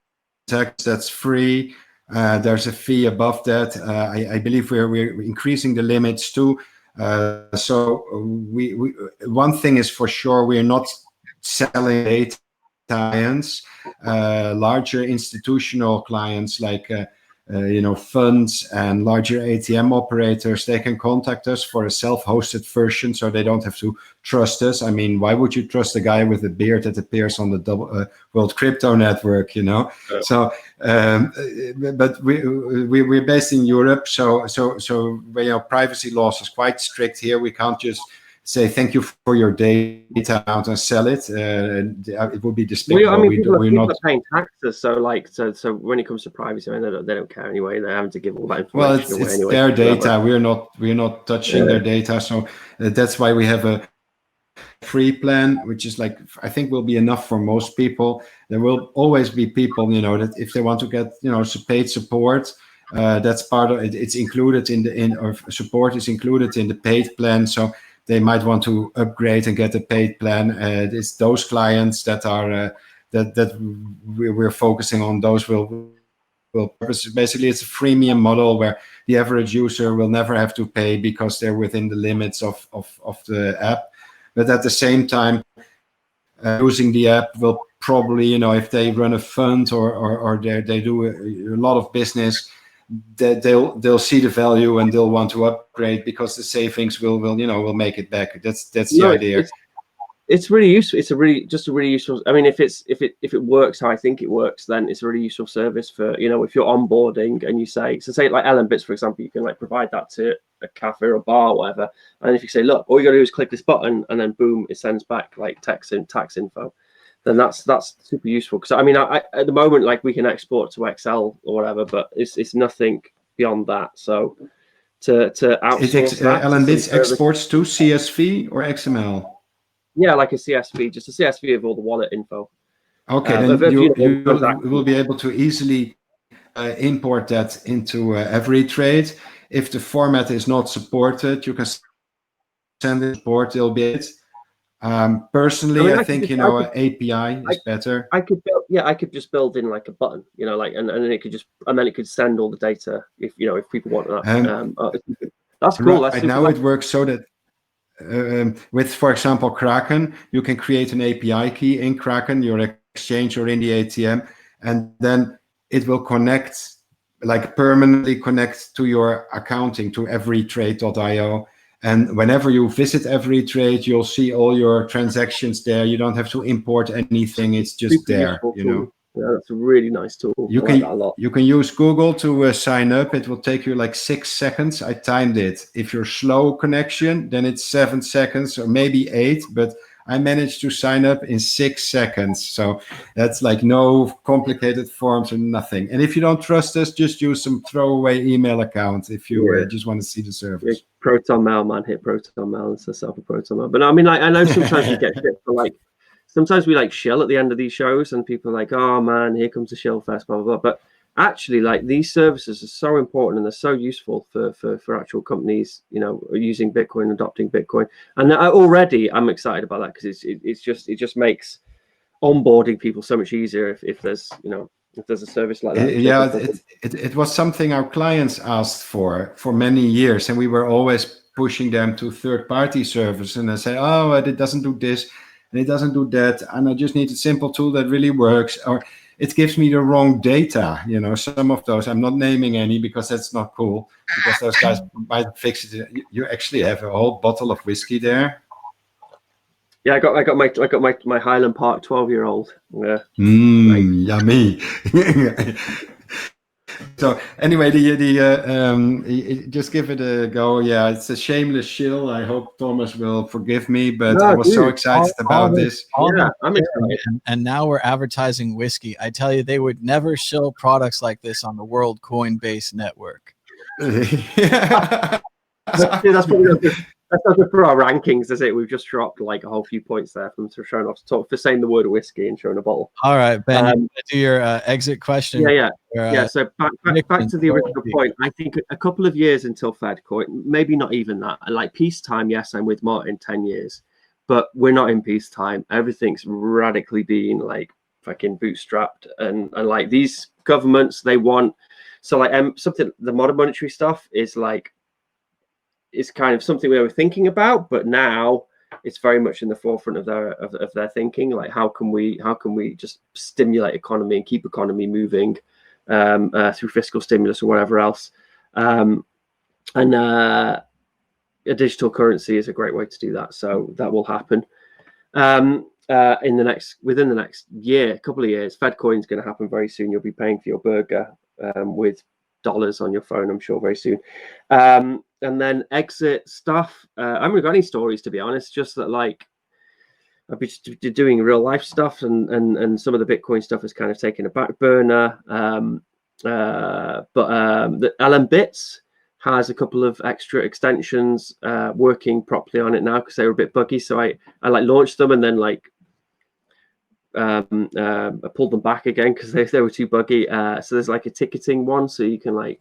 That's free. There's a fee above that. I believe we're increasing the limits too. So we one thing is for sure, we're not selling data clients. Larger institutional clients like funds and larger ATM operators, they can contact us for a self-hosted version, so they don't have to trust us. I mean, why would you trust a guy with a beard that appears on the World Crypto Network? So but we're based in Europe, so privacy laws is quite strict here. We can't just say thank you for your data out and sell it. It would be despicable. Well, I mean, people we're not are paying taxes, so like, so when it comes to privacy, I mean, they don't care anyway. They're having to give all that information well, away it's anyway. their data. We're not touching their data, so that's why we have a free plan, which is like, I think will be enough for most people. There will always be people, you know, that if they want to get, you know, paid support, that's part of it. It's included or support is included in the paid plan. So they might want to upgrade and get a paid plan. It's those clients that are that we're focusing on. Those will basically, it's a freemium model where the average user will never have to pay because they're within the limits of the app. But at the same time, using the app will probably, you know, if they run a fund or they do a lot of business, that they'll see the value and they'll want to upgrade because the savings will make it back. That's the idea. It's really useful. It's a really useful. I mean, if it works how I think it works, then it's a really useful service for, you know, if you're onboarding and you say like Elon Bits, for example, you can like provide that to a cafe or a bar or whatever, and if you say, look, all you got to do is click this button, and then boom, it sends back like tax info, then that's super useful. Because I mean, I at the moment, like, we can export to Excel or whatever, but it's nothing beyond that. So to outsource Elon Bits exports to CSV or XML. Yeah, like a CSV, just a CSV of all the wallet info. Okay, then you will be able to easily import that into every trade. If the format is not supported, you can send it support. It'll be it. Personally, I think API is better. I could just build in like a button, you know, like, and then it could send all the data if people want that. That's cool. Right now it works so that with, for example, Kraken, you can create an API key in Kraken, your exchange or in the ATM, and then it will connect, like permanently connect to your accounting, to everytrade.io. And whenever you visit every trade, you'll see all your transactions there. You don't have to import anything. It's just there, you know. Yeah, that's a really nice tool. You can use Google to sign up. It will take you like 6 seconds. I timed it. If you're slow connection, then it's 7 seconds or maybe 8. But I managed to sign up in 6 seconds. So that's like no complicated forms or nothing. And if you don't trust us, just use some throwaway email account if you just want to see the service. Yeah, Proton Mail, man, hit Proton Mail and set up a Proton Mail. But I mean, I know sometimes we get shit for like. Sometimes we like shill at the end of these shows, and people are like, "Oh man, here comes the shill fest," blah blah blah. But actually, like, these services are so important and they're so useful for actual companies, you know, using Bitcoin, adopting Bitcoin. And already, I'm excited about that because it just makes onboarding people so much easier if there's a service like that. Yeah, it was something our clients asked for many years, and we were always pushing them to third-party service, and they say, "Oh, it doesn't do this." And it doesn't do that, and I just need a simple tool that really works, or it gives me the wrong data. You know, some of those, I'm not naming any because that's not cool, because those guys might fix it. You actually have a whole bottle of whiskey there. Yeah, I got my Highland Park 12-year-old. Yeah. Yummy. So anyway, just give it a go. Yeah, it's a shameless shill. I hope Thomas will forgive me, but I was so excited about this. I'm excited. And now we're advertising whiskey. I tell you, they would never shill products like this on the World Coinbase network. That's not good for our rankings, is it? We've just dropped like a whole few points there from showing off for saying the word whiskey and showing a bottle. All right, Ben, do your exit question. Yeah. So back to the original point. I think a couple of years until FedCoin, maybe not even that. Like peacetime, yes, I'm with Martin 10 years, but we're not in peacetime. Everything's radically being like fucking bootstrapped, and like these governments, they want something. The modern monetary stuff is like. Is kind of something we were thinking about, but now it's very much in the forefront of their thinking. Like, how can we just stimulate economy and keep economy moving through fiscal stimulus or whatever else? And a digital currency is a great way to do that. So that will happen within the next year, couple of years. FedCoin is going to happen very soon. You'll be paying for your burger with dollars on your phone, I'm sure, very soon. and then exit stuff. I haven't got any stories, to be honest. Just that, like, I've been doing real life stuff, and some of the Bitcoin stuff is kind of taking a back burner. But the LM Bits has a couple of extra extensions working properly on it now because they were a bit buggy. So I like launched them and then like I pulled them back again because they were too buggy. So there's like a ticketing one, so you can like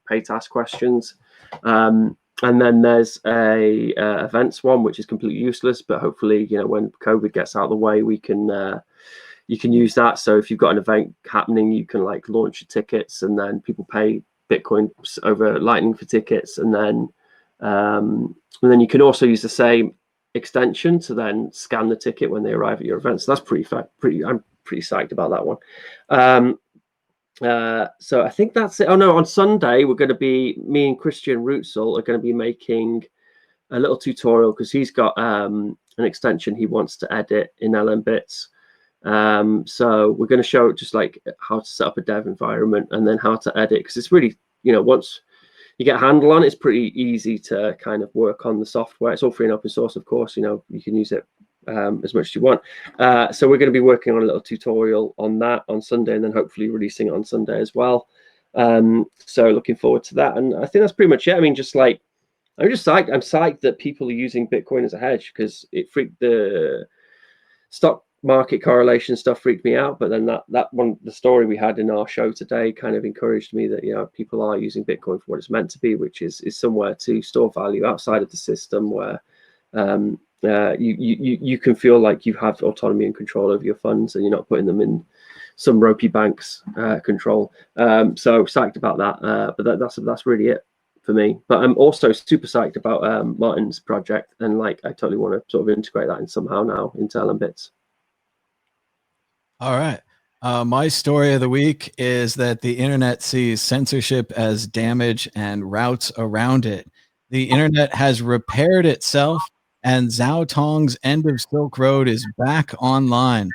pay to ask questions. And then there's a events one, which is completely useless, but hopefully when COVID gets out of the way, we can you can use that. So if you've got an event happening, you can like launch your tickets, and then people pay Bitcoin over Lightning for tickets, and then you can also use the same extension to then scan the ticket when they arrive at your event. So that's I'm pretty psyched about that one. So I think that's it. Oh no, on Sunday we're going to be, me and Christian Rutzel are going to be making a little tutorial because he's got an extension he wants to edit in LM Bits. So we're going to show just like how to set up a dev environment and then how to edit, because it's really, once you get a handle on it, it's pretty easy to kind of work on the software. It's all free and open source, of course. You can use it as much as you want. So we're going to be working on a little tutorial on that on Sunday, and then hopefully releasing it on Sunday as well. So looking forward to that. And I think that's pretty much it. I mean, just like, I'm psyched that people are using Bitcoin as a hedge, because it freaked the stock market correlation stuff freaked me out, but then that one, the story we had in our show today, kind of encouraged me that people are using Bitcoin for what it's meant to be, which is somewhere to store value outside of the system, where you can feel like you have autonomy and control over your funds, and you're not putting them in some ropey bank's control. So psyched about that. But that's really it for me. But I'm also super psyched about Martin's project, and like I totally want to sort of integrate that in somehow now into LM Bits. All right. My story of the week is that the internet sees censorship as damage and routes around it. The internet has repaired itself, and Zhao Tong's End of Silk Road is back online.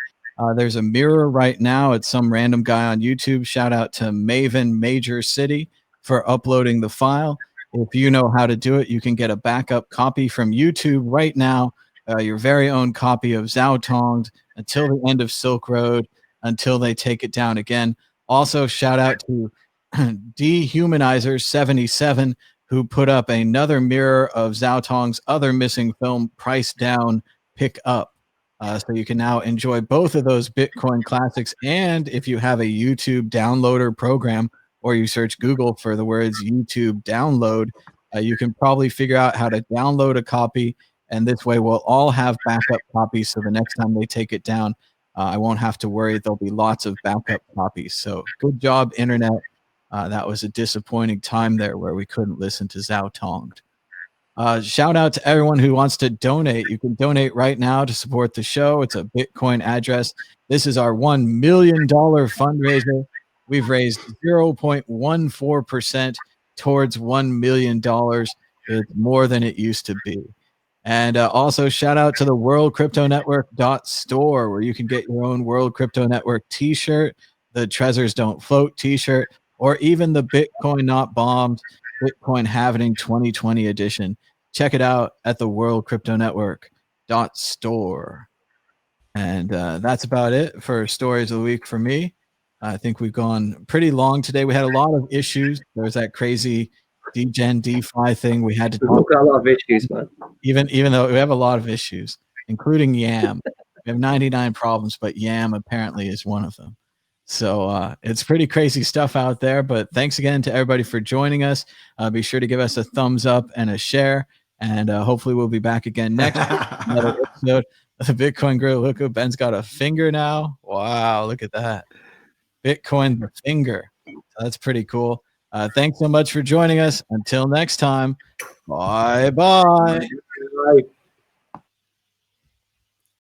There's a mirror right now. It's some random guy on YouTube. Shout out to Maven Major City for uploading the file. If you know how to do it, you can get a backup copy from YouTube right now, your very own copy of Zhao Tong's Until the End of Silk Road, until they take it down again. Also, shout out to Dehumanizer77, who put up another mirror of Zhao Tong's other missing film, Price Down, Pick Up. So you can now enjoy both of those Bitcoin classics. And if you have a YouTube downloader program, or you search Google for the words YouTube download, you can probably figure out how to download a copy. And this way we'll all have backup copies, so the next time they take it down, I won't have to worry. There'll be lots of backup copies. So good job, internet. That was a disappointing time there where we couldn't listen to Zhao Tong. Shout out to everyone who wants to donate. You can donate right now to support the show. It's a Bitcoin address. This is our $1 million fundraiser. We've raised 0.14% towards $1 million. It's more than it used to be. And also shout out to the worldcryptonetwork.store, where you can get your own World Crypto Network t-shirt, the Treasures Don't Float t-shirt, or even the Bitcoin Not Bombed Bitcoin Halving 2020 edition. Check it out at the worldcryptonetwork.store. And that's about it for stories of the week for me. I think we've gone pretty long today. We had a lot of issues. There was that crazy degen DeFi thing we had to talk about. A lot of issues, man. Even though we have a lot of issues, including Yam. We have 99 problems, but Yam apparently is one of them. So it's pretty crazy stuff out there. But thanks again to everybody for joining us. Be sure to give us a thumbs up and a share. And hopefully we'll be back again next week. Another episode of the Bitcoin Grill. Look, Ben's got a finger now. Wow, look at that. Bitcoin the finger. So that's pretty cool. Thanks so much for joining us. Until next time, bye-bye. Bye.